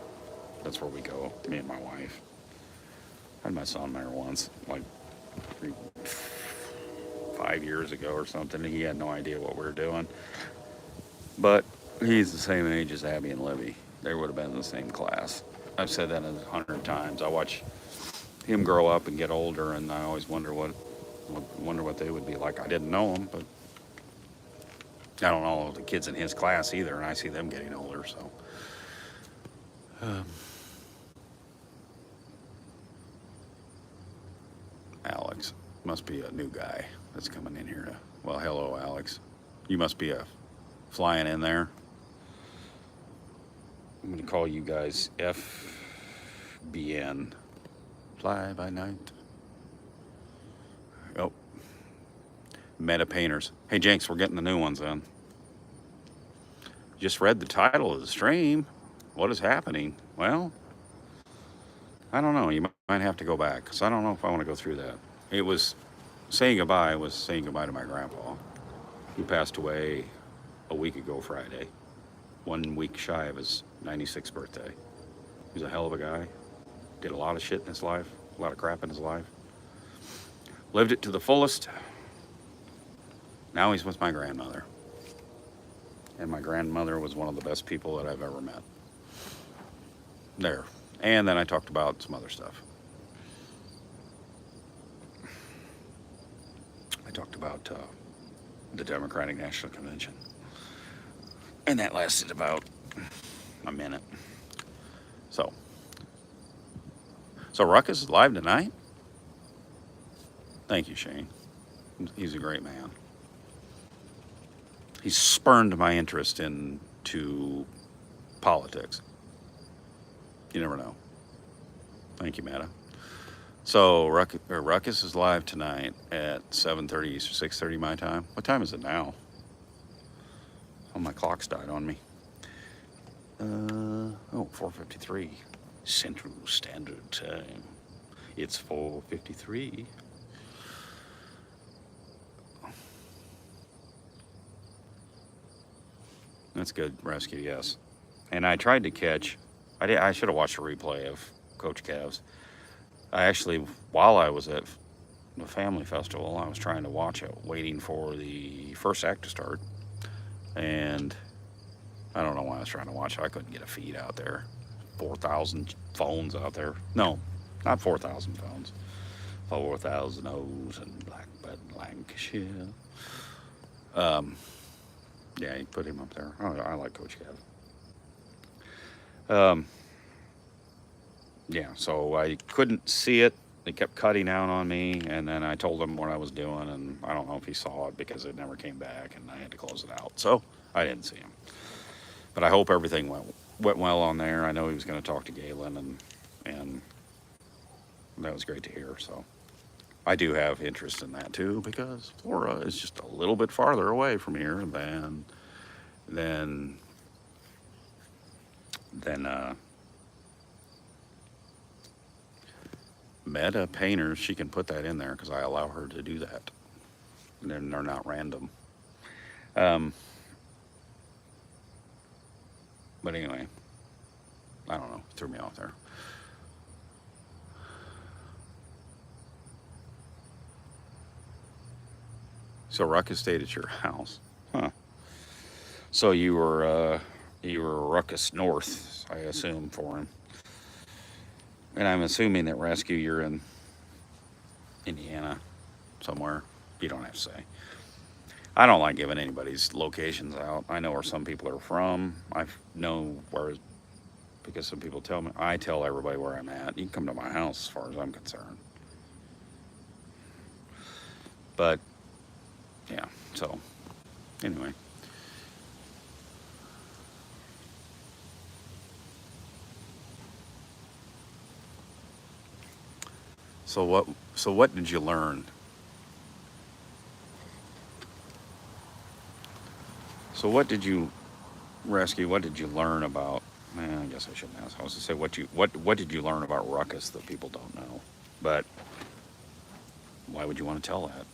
That's where we go. Me and my wife. I had my son there once, like 5 years ago or something. He had no idea what we were doing. But he's the same age as Abby and Libby. They would have been in the same class. I've said that 100 times. I watch him grow up and get older, and I always wonder what they would be like. I didn't know them, but I don't know the kids in his class either, and I see them getting older. So, Alex must be a new guy that's coming in here. Well, hello, Alex. You must be flying in there. I'm going to call you guys FBN. Fly by night. Oh. Meta Painters. Hey, Jenks, we're getting the new ones in. Just read the title of the stream. What is happening? Well, I don't know. You might have to go back, because I don't know if I want to go through that. It was saying goodbye to my grandpa. He passed away a week ago Friday. 1 week shy of his 96th birthday. He was a hell of a guy. Did a lot of shit in his life. A lot of crap in his life. Lived it to the fullest. Now he's with my grandmother. And my grandmother was one of the best people that I've ever met. There. And then I talked about some other stuff. I talked about the Democratic National Convention. And that lasted about a minute. So Ruckus is live tonight? Thank you, Shane. He's a great man. He spurned my interest into politics. You never know. Thank you, Meta. So Ruckus is live tonight at 7:30 Eastern, 6:30 my time. What time is it now? Oh, my clock's died on me. 4:53 Central Standard Time. It's 4:53. That's good, Rescue, yes. And I tried to catch, I should have watched a replay of Coach Cavs. I actually, while I was at the Family Festival, I was trying to watch it, waiting for the first act to start. And I don't know why I was trying to watch it. I couldn't get a feed out there. 4,000 phones out there. No, not 4,000 phones. 4,000 O's and Blackbird Lancashire. Yeah, you put him up there. Oh, I like Coach Cav. Yeah, so I couldn't see it. They kept cutting out on me, and then I told him what I was doing, and I don't know if he saw it because it never came back, and I had to close it out. So I didn't see him. But I hope everything went well on there. I know he was going to talk to Galen, and that was great to hear. So I do have interest in that too, because Flora is just a little bit farther away from here than Meta Painters. She can put that in there because I allow her to do that. And then they're not random. But anyway, I don't know. Threw me off there. So Ruckus stayed at your house, huh? So you were Ruckus North, I assume, for him. And I'm assuming that Rescue, you're in Indiana somewhere. You don't have to say. I don't like giving anybody's locations out. I know where some people are from. I know where, because some people tell me. I tell everybody where I'm at. You can come to my house as far as I'm concerned. But, yeah, so, anyway. So what did you learn? So what did you learn about, I guess I shouldn't ask. I was to say what did you learn about Ruckus that people don't know? But why would you want to tell that?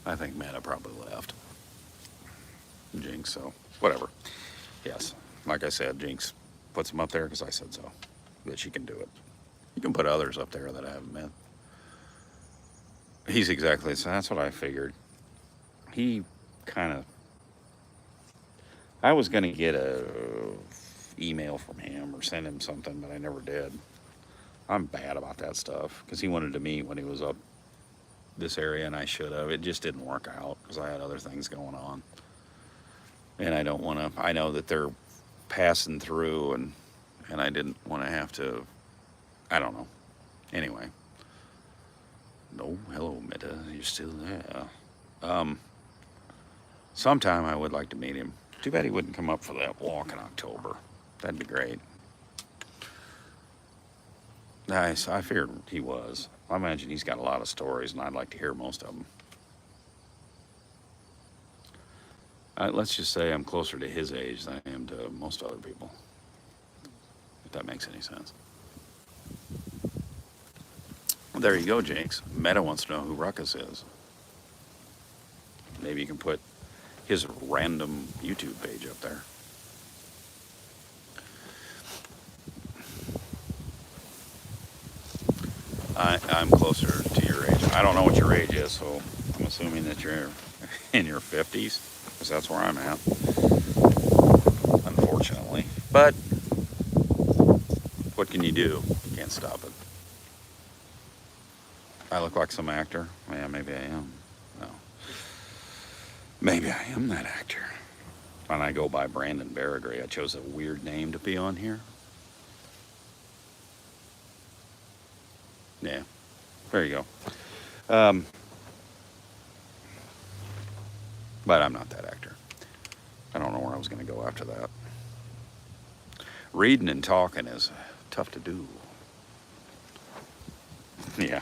I think Meta probably left. Jinx, so whatever. Yes, like I said, Jinx puts him up there because I said so, that she can do it. You can put others up there that haven't been. He's exactly, so that's what I figured. He kind of, I was going to get a email from him or send him something, but I never did. I'm bad about that stuff because he wanted to meet when he was up this area and I should have. It just didn't work out because I had other things going on. And I don't want to, I know that they're passing through and I didn't want to have to, I don't know. Anyway. No, hello, Meta, you're still there. Sometime I would like to meet him. Too bad he wouldn't come up for that walk in October. That'd be great. Nice, I figured he was. I imagine he's got a lot of stories, and I'd like to hear most of them. Let's just say I'm closer to his age than I am to most other people, if that makes any sense. There you go, Jinx. Meta wants to know who Ruckus is. Maybe you can put his random YouTube page up there. I'm closer to your age. I don't know what your age is, so I'm assuming that you're in your 50s, because that's where I'm at, unfortunately. But what can you do? You can't stop it. I look like some actor. Yeah, maybe I am. No. Maybe I am that actor. And I go by Brandon Baragray. I chose a weird name to be on here. Yeah. There you go. But I'm not that actor. I don't know where I was going to go after that. Reading and talking is tough to do. Yeah.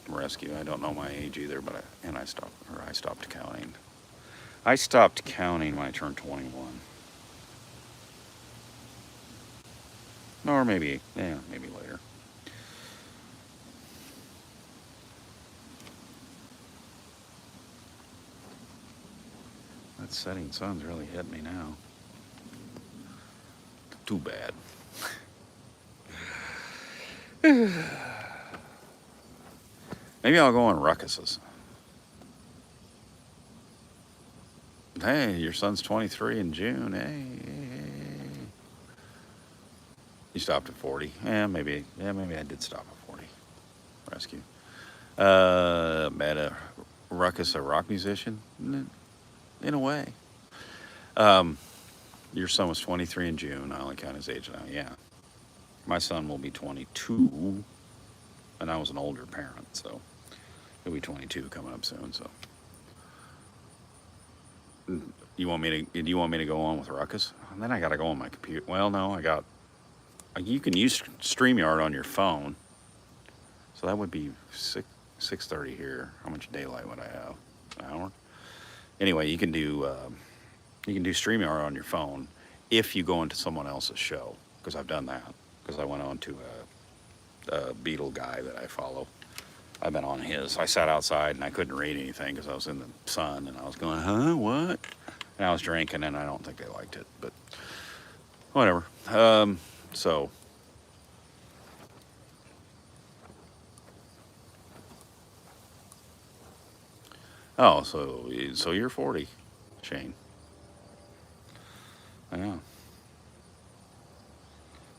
Rescue. I don't know my age either, but I stopped counting. I stopped counting when I turned 21. Or maybe later. That setting sun's really hitting me now. Too bad. Maybe I'll go on Ruckuses. Hey, your son's 23 in June. Hey. You stopped at 40. Maybe I did stop at 40. Rescue. Met a Ruckus, a rock musician? In a way. Your son was 23 in June. I only count his age now. Yeah. My son will be 22, and I was an older parent, so he'll be 22 coming up soon. So, do you want me to go on with Ruckus? And then I got to go on my computer. Well, no, you can use StreamYard on your phone, so that would be 6:30 here. How much daylight would I have? An hour. Anyway, you can do StreamYard on your phone if you go into someone else's show, because I've done that. Because I went on to a Beatle guy that I follow. I've been on his. I sat outside and I couldn't read anything because I was in the sun and I was going, huh, what? And I was drinking and I don't think they liked it, but whatever. So you're 40, Shane. Yeah.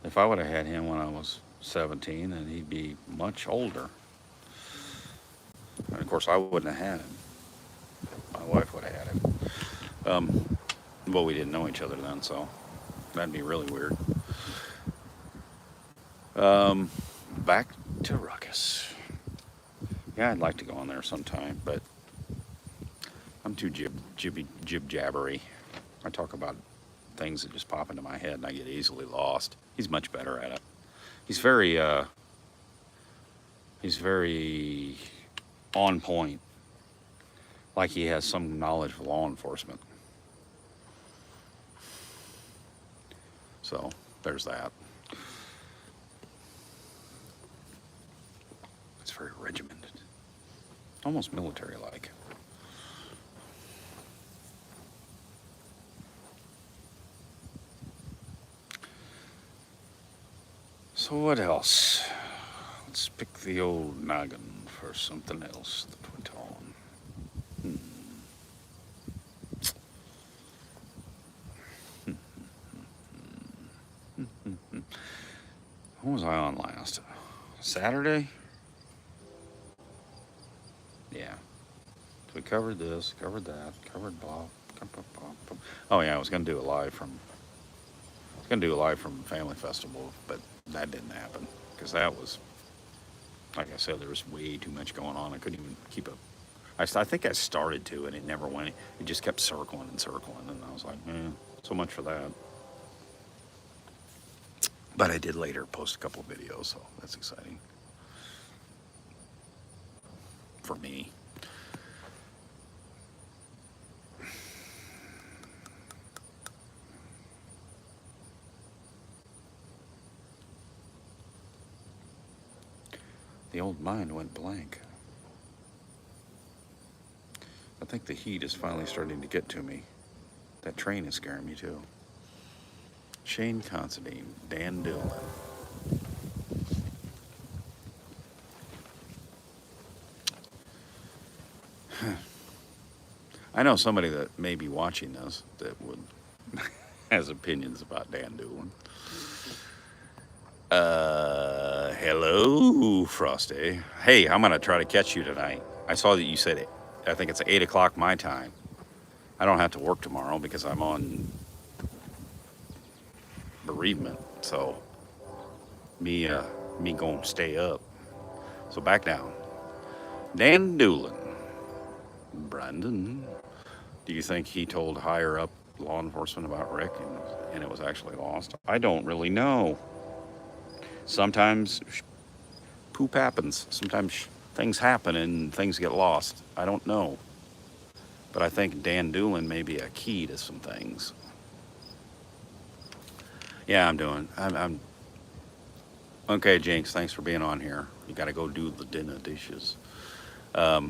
If I would have had him when I was 17, then he'd be much older. And of course, I wouldn't have had him. My wife would have had him. Well, we didn't know each other then, so that'd be really weird. Back to Ruckus. Yeah, I'd like to go on there sometime, but I'm too jibber-jabbery. I talk about things that just pop into my head and I get easily lost. He's much better at it. He's very on point. Like he has some knowledge of law enforcement. So, there's that. It's very regimented. Almost military-like. So what else? Let's pick the old noggin for something else that went on. What was I on last? Saturday? Yeah. So we covered this, covered that, covered blah. Oh yeah, I was gonna do a live from Family Festival, but that didn't happen because that was, like I said, there was way too much going on. I couldn't even keep up. I think I started to, and it never went. It just kept circling and circling, and I was like, so much for that. But I did later post a couple videos, so that's exciting for me. The old mind went blank. I think the heat is finally starting to get to me. That train is scaring me too. Shane Considine, Dan Dillon. I know somebody that may be watching this that would has opinions about Dan Doolin. Hello, Frosty. Hey, I'm gonna try to catch you tonight. I saw that you said it. I think it's 8 o'clock my time. I don't have to work tomorrow because I'm on bereavement. So me gonna stay up. So back down. Dan Doolin. Brandon. Do you think he told higher up law enforcement about Rick and it was actually lost? I don't really know. Sometimes poop happens. Sometimes things happen and things get lost. I don't know. But I think Dan Doolin may be a key to some things. Yeah, I'm okay, Jinx, thanks for being on here. You gotta go do the dinner dishes. Yeah,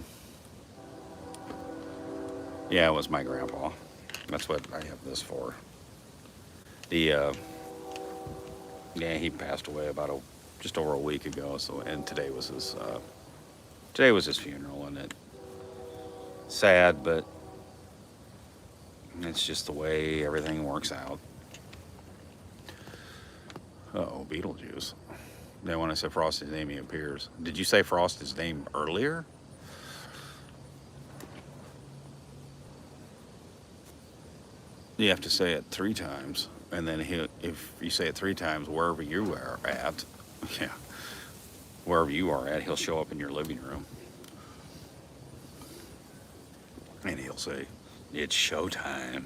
it was my grandpa. That's what I have this for. Yeah, he passed away about just over a week ago. So, and today was his funeral, and it sad, but it's just the way everything works out. Oh, Beetlejuice. Then when I said Frosty's name, he appears. Did you say Frosty's name earlier? You have to say it 3 times, and then if you say it 3 times, wherever you are at, yeah, wherever you are at, he'll show up in your living room, and he'll say, "It's showtime."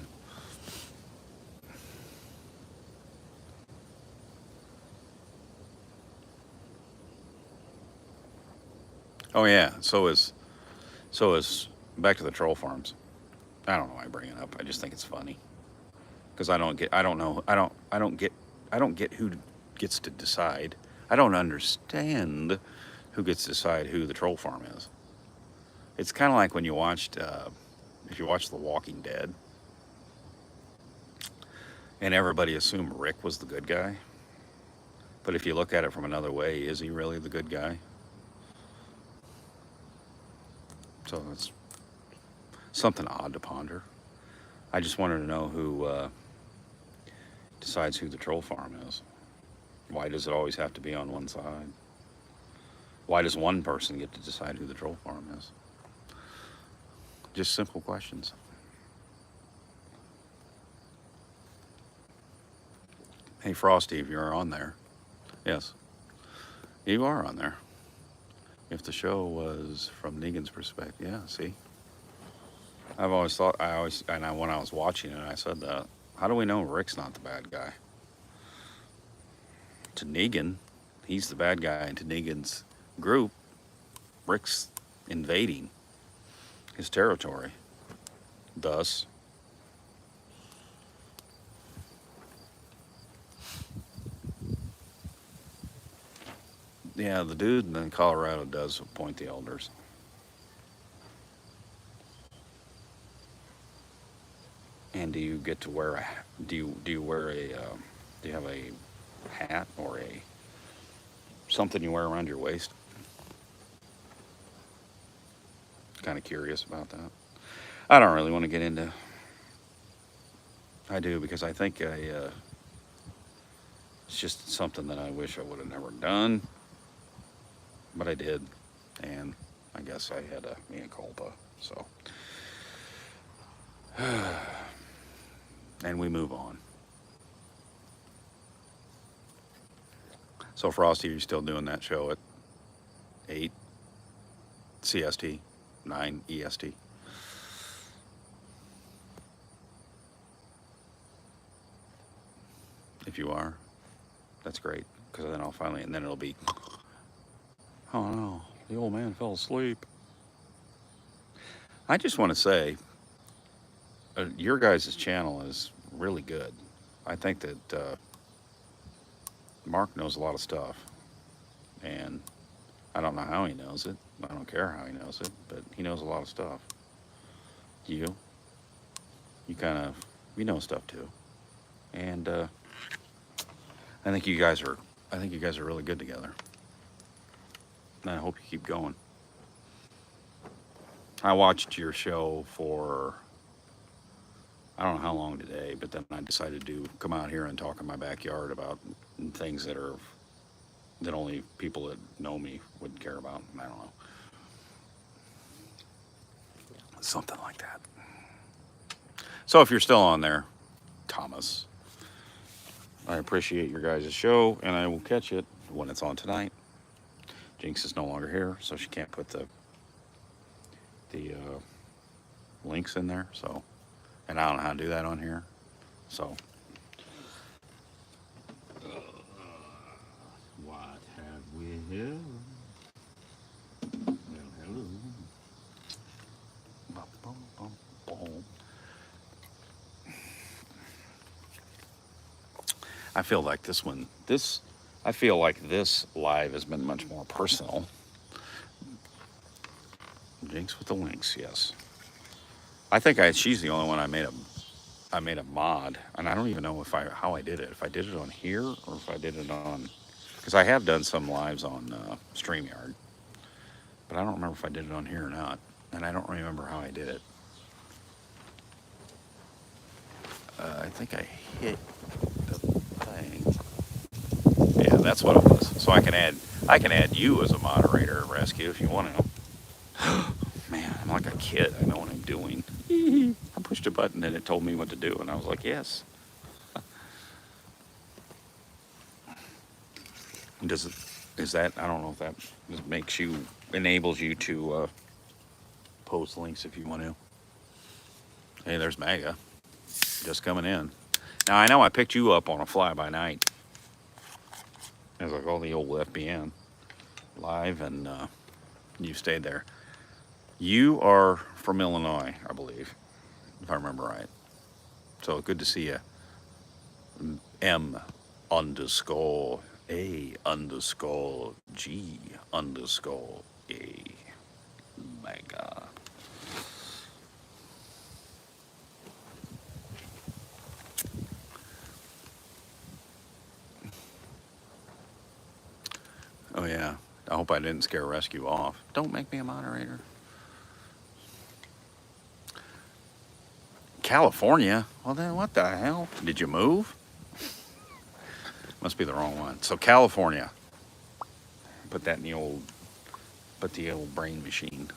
Oh yeah, so is back to the troll farms. I don't know why I bring it up. I just think it's funny because I don't get who gets to decide. I don't understand who gets to decide who the troll farm is. It's kind of like when you watched, if you watched The Walking Dead, and everybody assumed Rick was the good guy. But if you look at it from another way, is he really the good guy? So it's something odd to ponder. I just wanted to know who decides who the troll farm is. Why does it always have to be on one side? Why does one person get to decide who the troll farm is? Just simple questions. Hey, Frosty, if you're on there. Yes, you are on there. If the show was from Negan's perspective, yeah, see? I've always thought, when I was watching it, I said that. How do we know Rick's not the bad guy? To Negan, he's the bad guy, and to Negan's group, Rick's invading his territory. Thus, yeah, the dude in Colorado does appoint the elders. And do you get to wear do you have a hat or a something you wear around your waist? Kind of curious about that. I don't really want to get into. I do because I think it's just something that I wish I would have never done, but I did, and I guess I had a mea culpa. So, and we move on. So Frosty, are you still doing that show at 8 CST, 9 EST? If you are, that's great, because then I'll finally, and then it'll be, oh no, the old man fell asleep. I just want to say, your guys' channel is really good. I think that Mark knows a lot of stuff, and I don't know how he knows it. I don't care how he knows it, but he knows a lot of stuff. You know stuff too, and I think you guys are really good together, and I hope you keep going. I watched your show for I don't know how long today, but then I decided to come out here and talk in my backyard about things that only people that know me would care about. I don't know. Something like that. So if you're still on there, Thomas, I appreciate your guys' show, and I will catch it when it's on tonight. Jinx is no longer here, so she can't put the links in there, so, and I don't know how to do that on here, so. What have we here? Well, hello. Bum, bum, bum, bum. I feel like this live has been much more personal. Jinx with the links, yes. I think she's the only one I made a mod, and I don't even know how I did it. If I did it on here or if I did it on, because I have done some lives on StreamYard, but I don't remember if I did it on here or not, and I don't remember how I did it. I think I hit the thing. Yeah, that's what it was. So I can add you as a moderator, Rescue, if you want to. Man, I'm like a kid. I know what I'm doing. I pushed a button and it told me what to do, and I was like, yes. I don't know if that enables you to post links if you want to. Hey, there's Maga, just coming in. Now, I know I picked you up on a fly-by-night. It was like all the old FBN live, and you stayed there. You are from Illinois, I believe, if I remember right. So good to see you. M_A_G_A. Mega. Oh yeah. I hope I didn't scare Rescue off. Don't make me a moderator. California? Well then what the hell? Did you move? Must be the wrong one. So California. Put that in the old brain machine.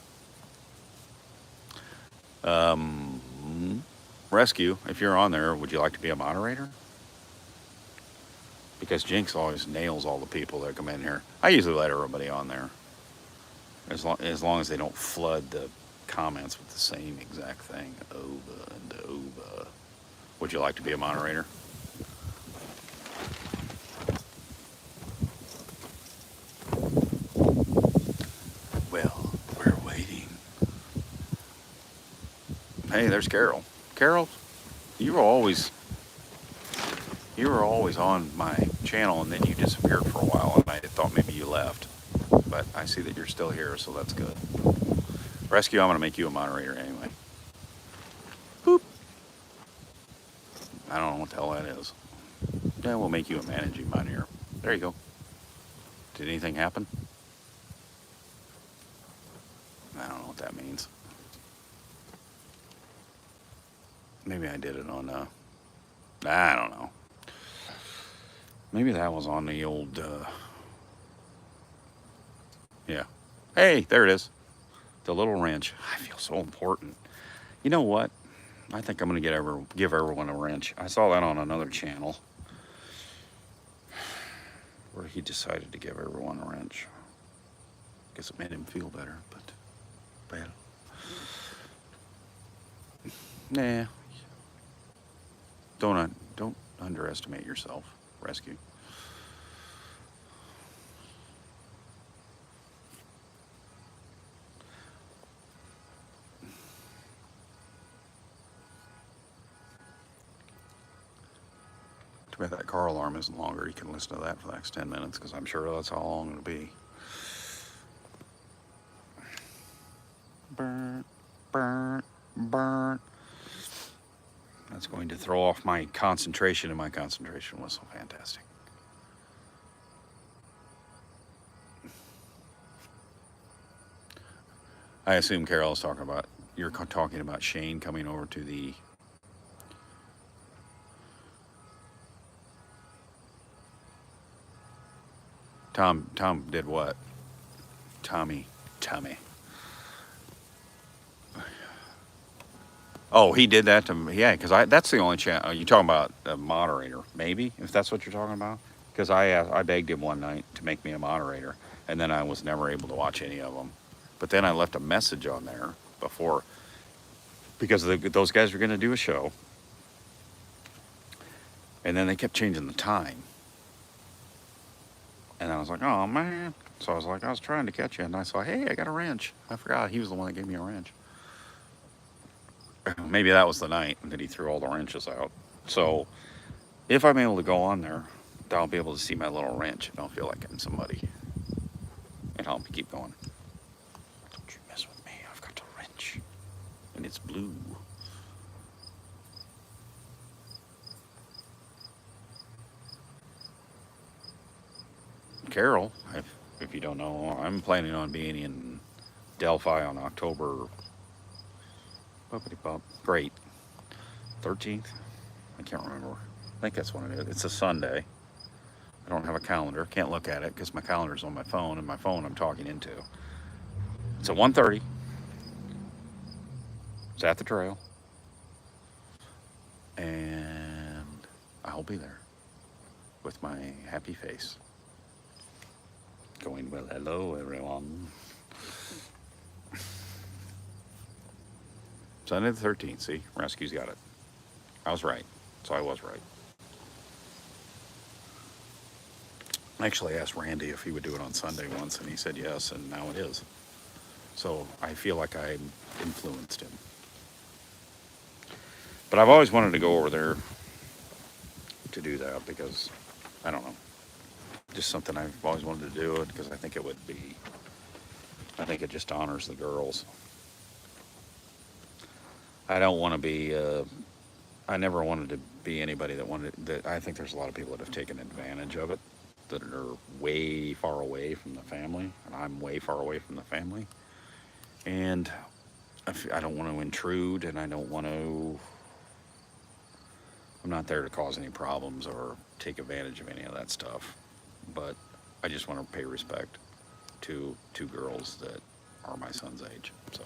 Rescue, if you're on there, would you like to be a moderator? Because Jinx always nails all the people that come in here. I usually let everybody on there. As long as they don't flood the comments with the same exact thing over and over. Would you like to be a moderator? Well, we're waiting. Hey, there's Carol. Carol, you were always on my channel, and then you disappeared for a while, and I thought maybe you left. But I see that you're still here, so that's good. Rescue, I'm going to make you a moderator anyway. Boop. I don't know what the hell that is. Yeah, we'll make you a managing moderator. There you go. Did anything happen? I don't know what that means. Maybe I did it on, I don't know. Maybe that was on the old, yeah. Hey, there it is. The little wrench. I feel so important. You know what? I think I'm going to give everyone a wrench. I saw that on another channel where he decided to give everyone a wrench. Guess it made him feel better, but bad. Nah. Don't underestimate yourself, Rescue. Too bad that car alarm isn't longer. You can listen to that for the next 10 minutes because I'm sure that's how long it'll be. Burn, burn, burn. That's going to throw off my concentration, and my concentration was so fantastic. I assume Carol is talking about, you're talking about Shane coming over to the Tom did what? Tommy. Oh, he did that to me. Yeah, because that's the only channel. You talking about a moderator, maybe, if that's what you're talking about? Because I begged him one night to make me a moderator, and then I was never able to watch any of them. But then I left a message on there before, because those guys were going to do a show, and then they kept changing the time. And I was like, oh, man. So I was trying to catch you, and I saw, hey, I got a wrench. I forgot he was the one that gave me a wrench. Maybe that was the night that he threw all the wrenches out. So if I'm able to go on there, I'll be able to see my little wrench and I'll feel like I'm somebody. And I'll keep going. Don't you mess with me. I've got a wrench. And it's blue. Carol, if you don't know, I'm planning on being in Delphi on October great 13th. I can't remember. I think that's when it is. It's a Sunday. I don't have a calendar. Can't look at it because my calendar's on my phone, and my phone I'm talking into. It's at 1:30. It's at the trail, and I'll be there with my happy face going, well, hello everyone. Sunday the 13th, see? Rescue's got it. I was right. So I was right. I actually asked Randy if he would do it on Sunday once, and he said yes, and now it is. So I feel like I influenced him. But I've always wanted to go over there to do that because, I don't know, just something I've always wanted to do it because I think it would be, I think it just honors the girls. I don't want to be, I never wanted to be anybody that I think there's a lot of people that have taken advantage of it, that are way far away from the family, and I'm way far away from the family. And I don't want to intrude, and I don't want to, I'm not there to cause any problems or take advantage of any of that stuff. But I just want to pay respect to two girls that are my son's age, so.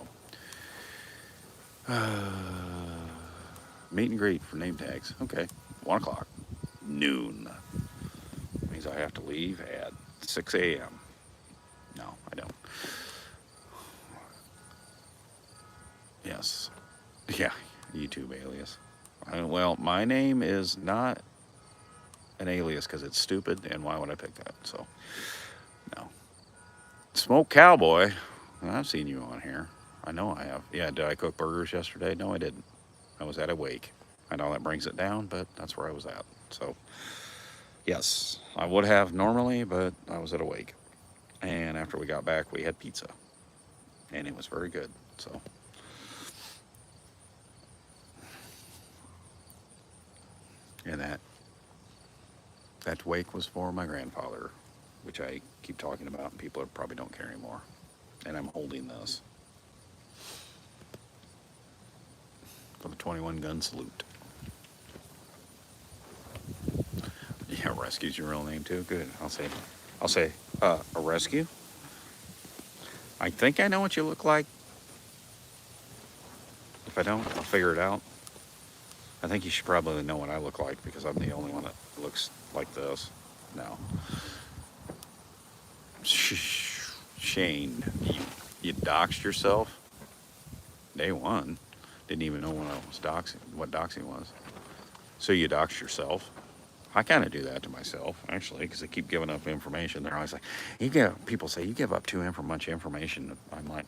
Meet and greet for name tags. Okay, 1 o'clock, noon. Means I have to leave at 6 a.m. No, I don't. Yes. Yeah, YouTube alias. Well, my name is not an alias because it's stupid, and why would I pick that? So, no. Smoke Cowboy. I've seen you on here. I know I have. Yeah, did I cook burgers yesterday? No, I didn't. I was at a wake. I know that brings it down, but that's where I was at. So, yes, I would have normally, but I was at a wake. And after we got back, we had pizza. And it was very good, so. And that wake was for my grandfather, which I keep talking about, and people probably don't care anymore. And I'm holding this for the 21 gun salute. Yeah, Rescue's your real name too. Good. I'll say a rescue. I think I know what you look like. If I don't, I'll figure it out. I think you should probably know what I look like because I'm the only one that looks like this. No. Shane, you doxed yourself? Day one. Didn't even know when I was doxing, what doxing was. So you doxed yourself? I kind of do that to myself, actually, because I keep giving up information. They're always like, people say, you give up too much information. I'm like,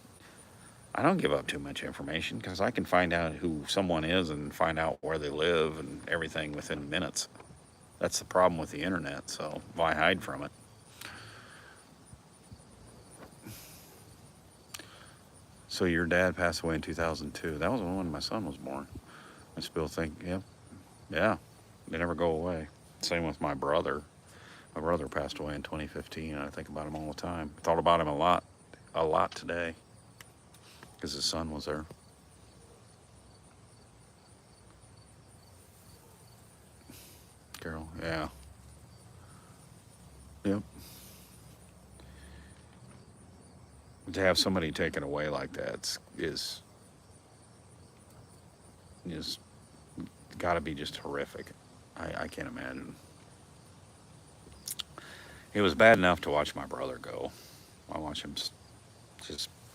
I don't give up too much information because I can find out who someone is and find out where they live and everything within minutes. That's the problem with the internet, so why hide from it? So your dad passed away in 2002. That was when my son was born. I still think, yeah, they never go away. Same with my brother. My brother passed away in 2015, and I think about him all the time. I thought about him a lot today, because his son was there. Carol, yeah. Yep. To have somebody taken away like that is got to be just horrific. I can't imagine. It was bad enough to watch my brother go. I watched him just,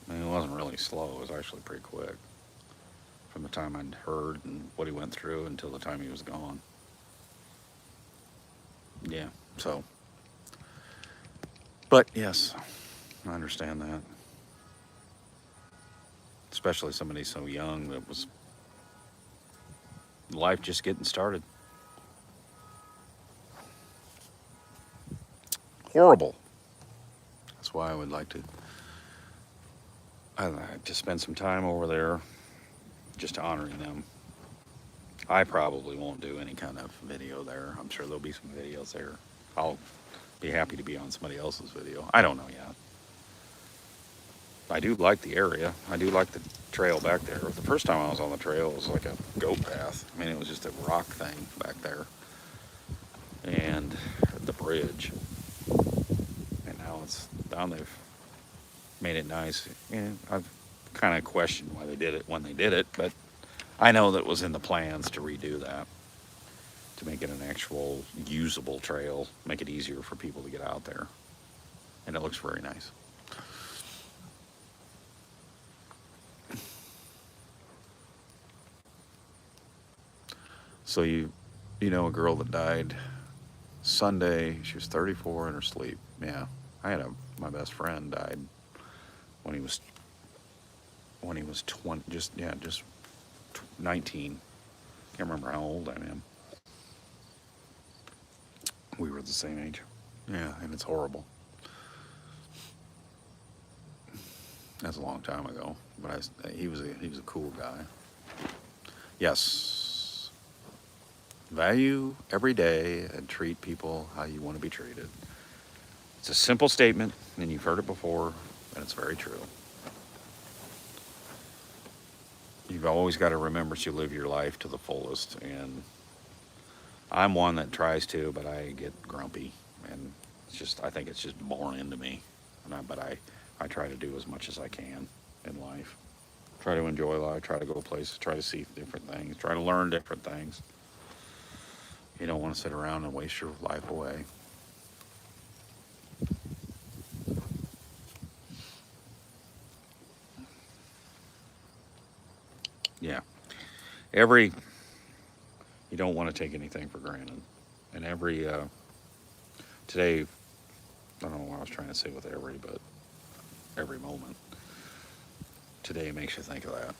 I mean, it wasn't really slow. It was actually pretty quick. From the time I'd heard and what he went through until the time he was gone. Yeah, so. But yes, I understand that. Especially somebody so young that was life just getting started. Horrible. That's why I would like to spend some time over there just honoring them. I probably won't do any kind of video there. I'm sure there'll be some videos there. I'll be happy to be on somebody else's video. I don't know yet. I do like the area. I do like the trail back there. The first time I was on the trail, it was like a goat path. I mean, it was just a rock thing back there. And the bridge. And now it's down. They've made it nice. And I've kind of questioned why they did it when they did it, but I know that it was in the plans to redo that, to make it an actual usable trail, make it easier for people to get out there. And it looks very nice. So you know a girl that died Sunday. She was 34 in her sleep. Yeah, I had my best friend died when he was 20, just 19. Can't remember how old I am. We were the same age. Yeah, and it's horrible. That's a long time ago, but he was a cool guy. Yes. Value every day and treat people how you want to be treated. It's a simple statement, and you've heard it before, and it's very true. You've always got to remember to live your life to the fullest, and I'm one that tries to, but I get grumpy, and I think it's just born into me. But I try to do as much as I can in life. Try to enjoy life, try to go places, try to see different things, try to learn different things. You don't want to sit around and waste your life away. Yeah. You don't want to take anything for granted. And today, I don't know what I was trying to say with but every moment. Today makes you think of that.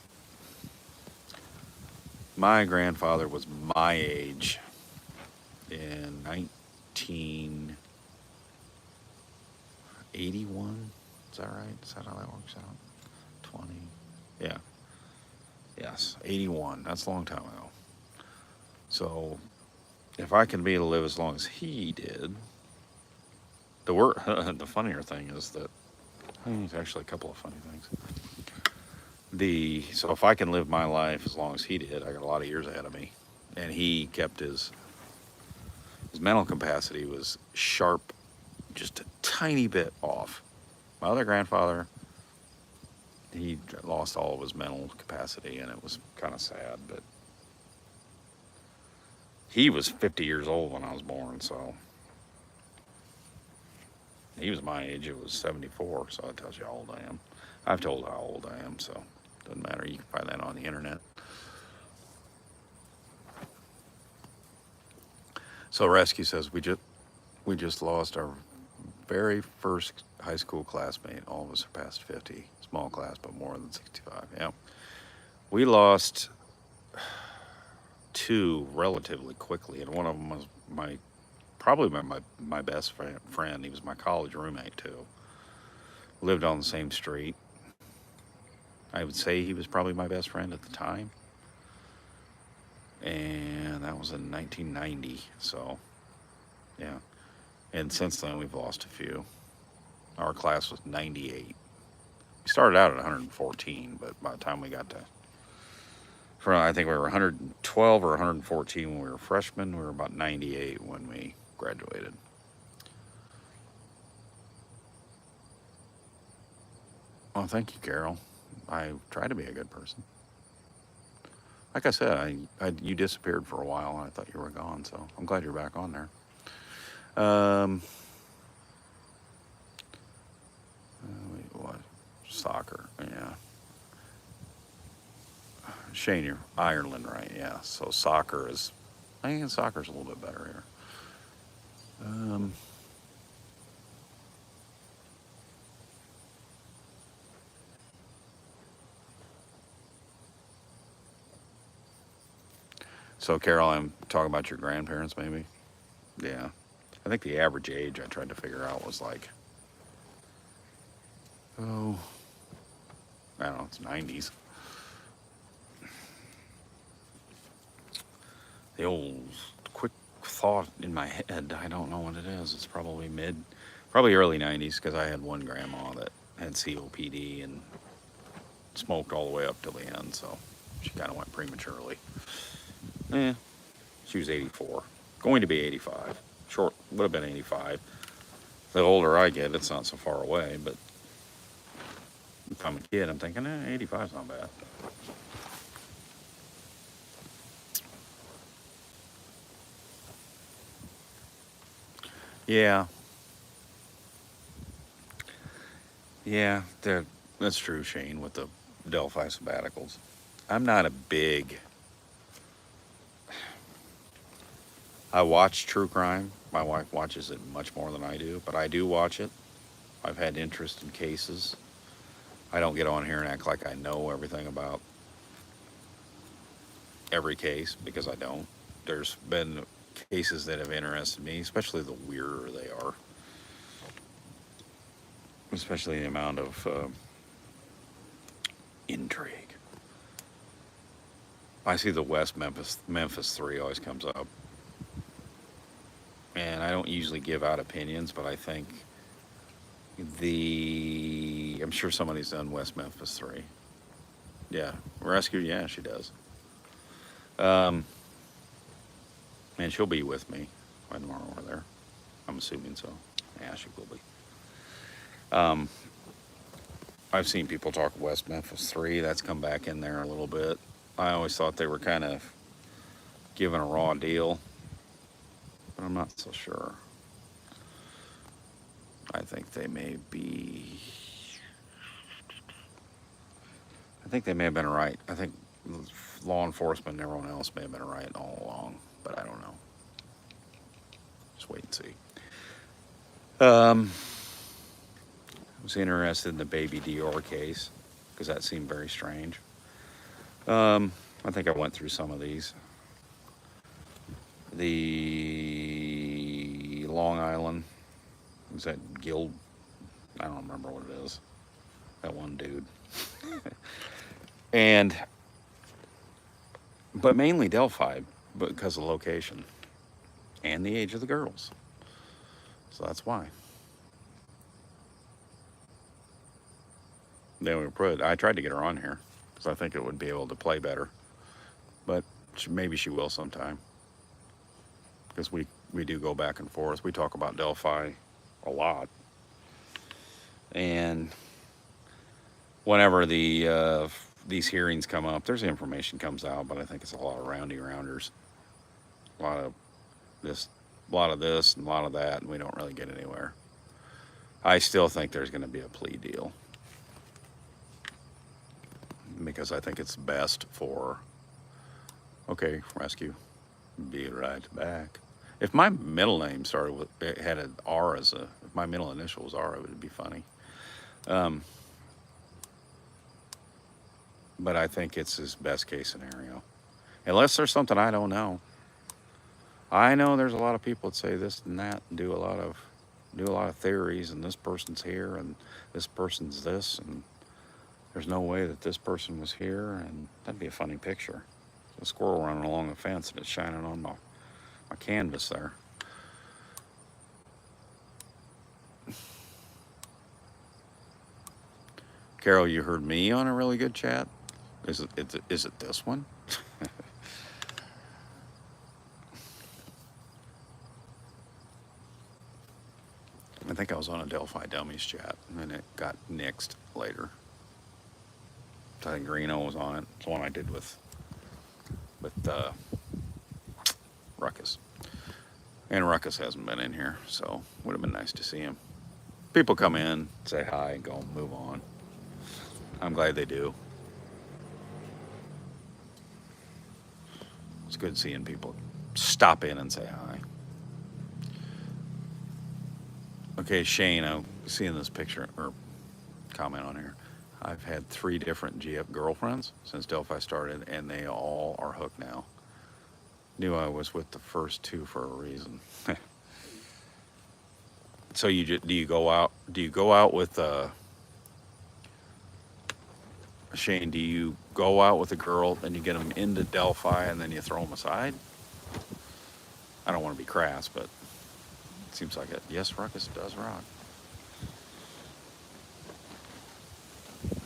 My grandfather was my age in 1981. Is that right? Is that how that works out? 20. Yeah. Yes, 81. That's a long time ago. So, if I can be able to live as long as he did, The funnier thing is that there's actually a couple of funny things. So if I can live my life as long as he did, I got a lot of years ahead of me, and he kept his mental capacity was sharp, just a tiny bit off. My other grandfather, he lost all of his mental capacity, and it was kind of sad, but he was 50 years old when I was born, so he was my age. It was 74, so that tells you how old I am. I've told how old I am, so doesn't matter. You can find that on the internet. So Rescue says we just lost our very first high school classmate. All of us are past 50. Small class, but more than 65. Yeah, we lost two relatively quickly, and one of them was probably my best friend. He was my college roommate too. Lived on the same street. I would say he was probably my best friend at the time. And that was in 1990, so yeah. And since then we've lost a few. Our class was 98. We started out at 114, but by the time we got to, I think we were 112 or 114 when we were freshmen. We were about 98 when we graduated. Well, thank you, Carol. I try to be a good person. Like I said, you disappeared for a while, and I thought you were gone, so I'm glad you're back on there. What? Soccer, yeah. Shane, you're Ireland, right? Yeah. So I think soccer's a little bit better here. So, Carol, I'm talking about your grandparents, maybe? Yeah. I think the average age I tried to figure out was like, I don't know, it's 90s. The old quick thought in my head, I don't know what it is. It's probably early 90s, because I had one grandma that had COPD and smoked all the way up till the end, so she kind of went prematurely. She was 84, going to be 85. Short, would have been 85. The older I get, it's not so far away, but if I'm a kid, I'm thinking, 85's not bad. Yeah. Yeah, that's true, Shane, with the Delphi sabbaticals. I'm not a big... I watch true crime. My wife watches it much more than I do, but I do watch it. I've had interest in cases. I don't get on here and act like I know everything about every case, because I don't. There's been cases that have interested me, especially the weirder they are. Especially the amount of intrigue. I see the West Memphis 3 always comes up. And I don't usually give out opinions, but I think I'm sure somebody's done West Memphis 3. Yeah. Rescue, yeah, she does. And she'll be with me by tomorrow we're there. I'm assuming so. Yeah, she will be. I've seen people talk West Memphis 3. That's come back in there a little bit. I always thought they were kind of giving a raw deal, but I'm not so sure. I think they may have been right. I think law enforcement and everyone else may have been right all along, but I don't know. Just wait and see. I was interested in the Baby Dior case, because that seemed very strange. I think I went through some of these. The Long Island, was that Guild? I don't remember what it is. That one dude. But mainly Delphi, because of location and the age of the girls. So that's why. Then we put. I tried to get her on here because I think it would be able to play better, but maybe she will sometime. Because we do go back and forth. We talk about Delphi a lot, and whenever these hearings come up, there's information comes out, but I think it's a lot of roundy rounders, a lot of this, a lot of this, and a lot of that, and we don't really get anywhere. I still think there's going to be a plea deal because I think it's best for. Okay, rescue, be right back. If my middle name started with it had an R as a, if my middle initial was R, it would be funny. But I think it's his best case scenario, unless there's something I don't know. I know there's a lot of people that say this and that, and do a lot of theories, and this person's here, and this person's this, and there's no way that this person was here, and that'd be a funny picture. A squirrel running along the fence and it's shining on my canvas there. Carol, you heard me on a really good chat? Is it this one? I think I was on a Delphi Dummies chat, and then it got nixed later. I think Greeno was on it. It's the one I did with Ruckus. And Ruckus hasn't been in here, so would have been nice to see him. People come in, say hi, and go move on. I'm glad they do. It's good seeing people stop in and say hi. Okay, Shane, I'm seeing this picture or comment on here. I've had 3 different GF girlfriends since Delphi started, and they all are hooked now. Knew I was with the first 2 for a reason. So do you go out with Shane? Do you go out with a girl and you get them into Delphi and then you throw them aside? I don't want to be crass, but it seems like it. Yes, Ruckus does rock.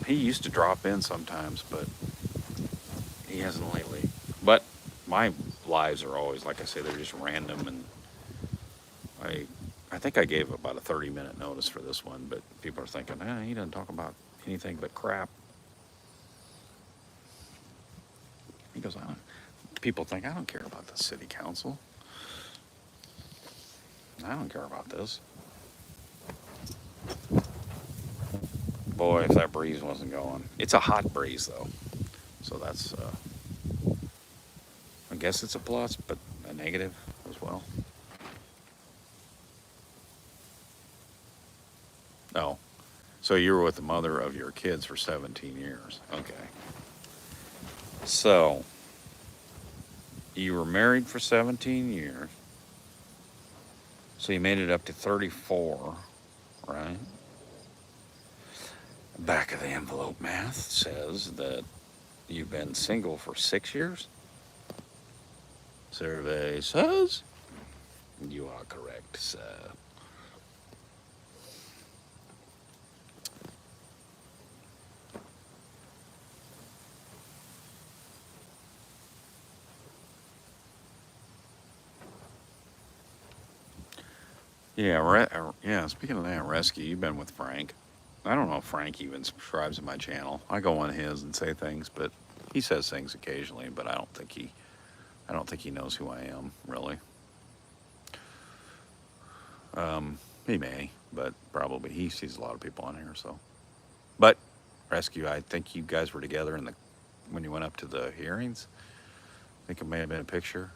He used to drop in sometimes, but he hasn't lately. But my lives are always, like I say, they're just random, and I think I gave about a 30-minute notice for this one, but people are thinking, he doesn't talk about anything but crap. He goes, people think, I don't care about the city council. I don't care about this. Boy, if that breeze wasn't going. It's a hot breeze, though. So that's, I guess it's a plus, but a negative as well. Oh, so you were with the mother of your kids for 17 years. Okay. So, you were married for 17 years. So you made it up to 34, right? Back of the envelope math says that you've been single for 6 years. Survey says you are correct, sir. Yeah, speaking of that, Rescue, you've been with Frank. I don't know if Frank even subscribes to my channel. I go on his and say things, but he says things occasionally, but I don't think he knows who I am, really. He may, but probably he sees a lot of people on here, so. But Rescue, I think you guys were together when you went up to the hearings. I think it may have been a picture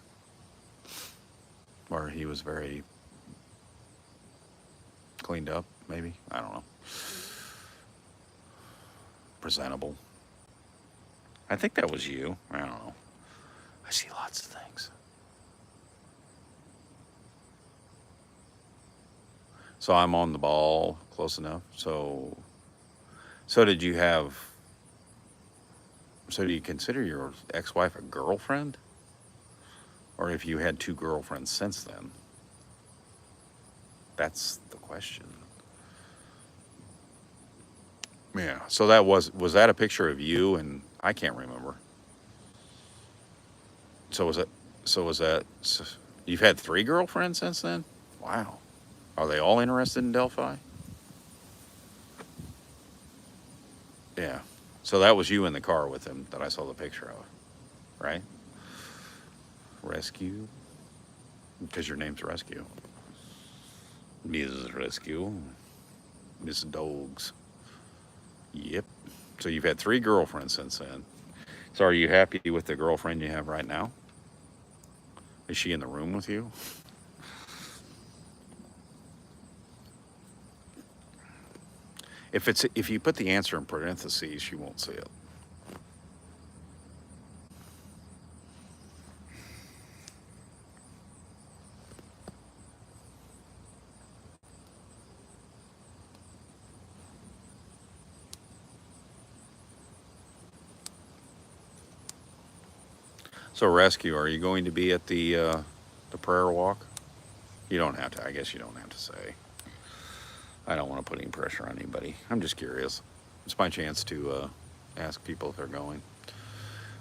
where he was very cleaned up, maybe. I don't know. Presentable. I think that was you. I don't know. I see lots of things. So I'm on the ball close enough. So do you consider your ex-wife a girlfriend? Or if you had 2 girlfriends since then? That's the question. Yeah. So that was that a picture of you? And I can't remember. So was it? So was that? So you've had 3 girlfriends since then? Wow. Are they all interested in Delphi? Yeah. So that was you in the car with him that I saw the picture of, right? Rescue, because your name's Rescue. Mrs. Rescue, Miss Dogs. Yep. So you've had 3 girlfriends since then. So are you happy with the girlfriend you have right now? Is she in the room with you? If you put the answer in parentheses, she won't see it. So Rescue, are you going to be at the prayer walk? You don't have to. I guess you don't have to say. I don't want to put any pressure on anybody. I'm just curious. It's my chance to ask people if they're going.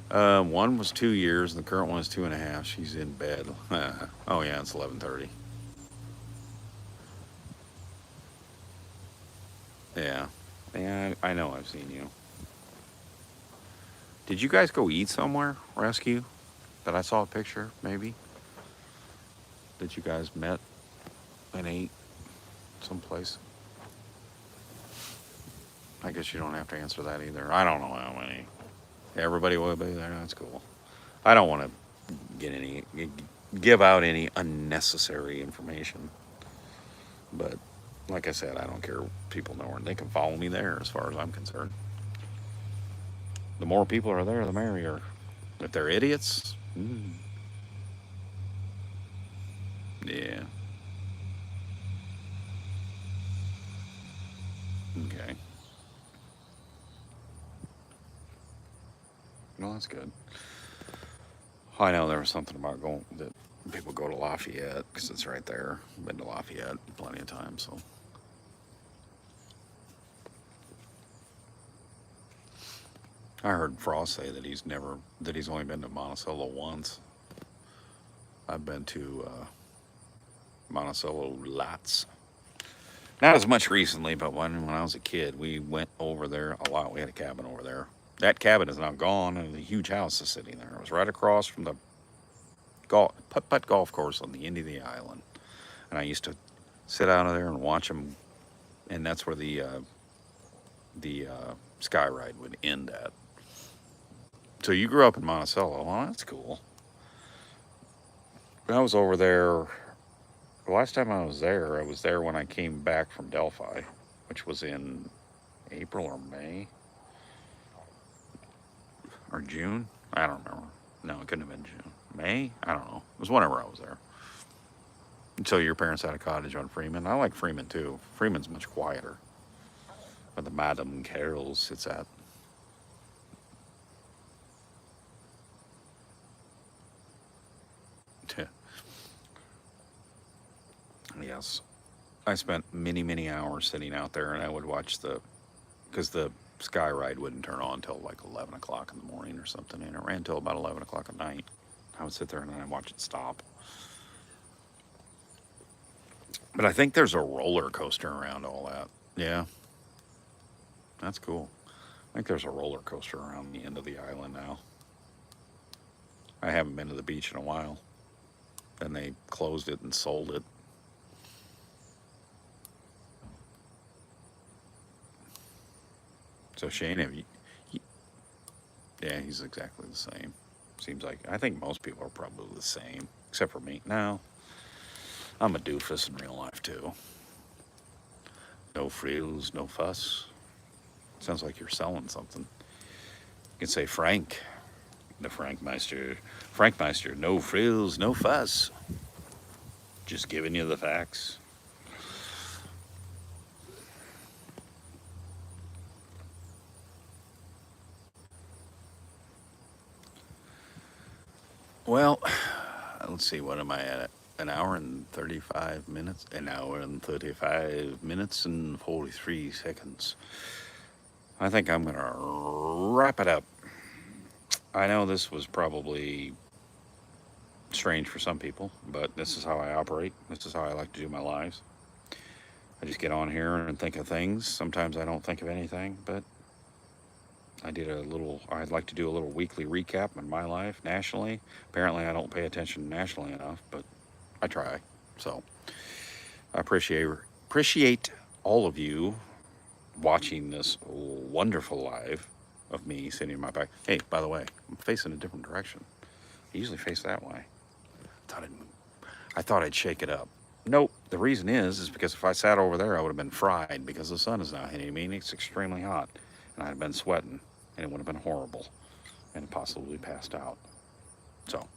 One was 2 years, and the current one is 2.5. She's in bed. Oh yeah, it's 11:30. Yeah, yeah. I know. I've seen you. Did you guys go eat somewhere, Rescue? That I saw a picture, maybe. That you guys met and ate someplace. I guess you don't have to answer that either. I don't know how many. Everybody will be there. That's cool. I don't want to give out any unnecessary information. But like I said, I don't care. People know her. They can follow me there as far as I'm concerned. The more people are there, the merrier. If they're idiots, yeah. Okay. Well, that's good. I know there was something about going that people go to Lafayette because it's right there. I've been to Lafayette plenty of times, so. I heard Frost say that he's only been to Monticello once. I've been to Monticello lots. Not as much recently, but when I was a kid, we went over there a lot. We had a cabin over there. That cabin is now gone, and a huge house is sitting there. It was right across from the putt-putt golf course on the end of the island. And I used to sit out of there and watch them, and that's where the sky ride would end at. So you grew up in Monticello. Well, that's cool. I was over there. The last time I was there when I came back from Delphi, which was in April or May or June. I don't remember. No, it couldn't have been June. May? I don't know. It was whenever I was there. And so your parents had a cottage on Freeman. I like Freeman too. Freeman's much quieter. Where the Madame Carroll sits at. Yes. I spent many, many hours sitting out there, and I would watch because the sky ride wouldn't turn on until like 11 o'clock in the morning or something, and it ran until about 11 o'clock at night. I would sit there and I'd watch it stop. But I think there's a roller coaster around all that. Yeah, that's cool. I think there's a roller coaster around the end of the island now. I haven't been to the beach in a while. Then they closed it and sold it. So Shane, yeah, he's exactly the same. Seems like I think most people are probably the same, except for me. No, I'm a doofus in real life too. No frills, no fuss. Sounds like you're selling something. You can say Frank, the Frankmeister. Frankmeister, no frills, no fuss. Just giving you the facts. Well, let's see, what am I at? An hour and 35 minutes? An hour and 35 minutes and 43 seconds. I think I'm going to wrap it up. I know this was probably strange for some people, but this is how I operate. This is how I like to do my lives. I just get on here and think of things. Sometimes I don't think of anything, but I'd like to do a little weekly recap on my life nationally. Apparently I don't pay attention nationally enough, but I try. So I appreciate all of you watching this wonderful live of me sitting in my back. Hey, by the way, I'm facing a different direction. I usually face that way. I thought I'd shake it up. Nope. The reason is because if I sat over there, I would have been fried because the sun is now hitting me and it's extremely hot. And I'd have been sweating and it would have been horrible and possibly passed out. So,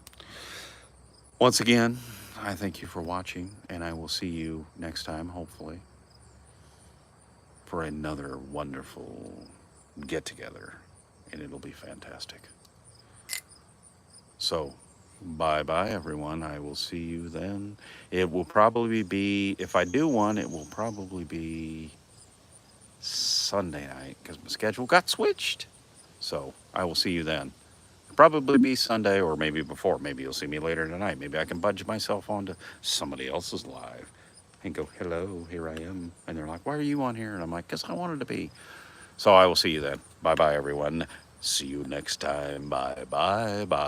once again, I thank you for watching and I will see you next time, hopefully, for another wonderful get together and it'll be fantastic. So, bye-bye, everyone. I will see you then. It will probably be, if I do one, it will probably be Sunday night because my schedule got switched. So, I will see you then. It'll probably be Sunday or maybe before. Maybe you'll see me later tonight. Maybe I can budge myself onto somebody else's live and go, hello, here I am. And they're like, why are you on here? And I'm like, because I wanted to be. So, I will see you then. Bye-bye, everyone. See you next time. Bye-bye. Bye.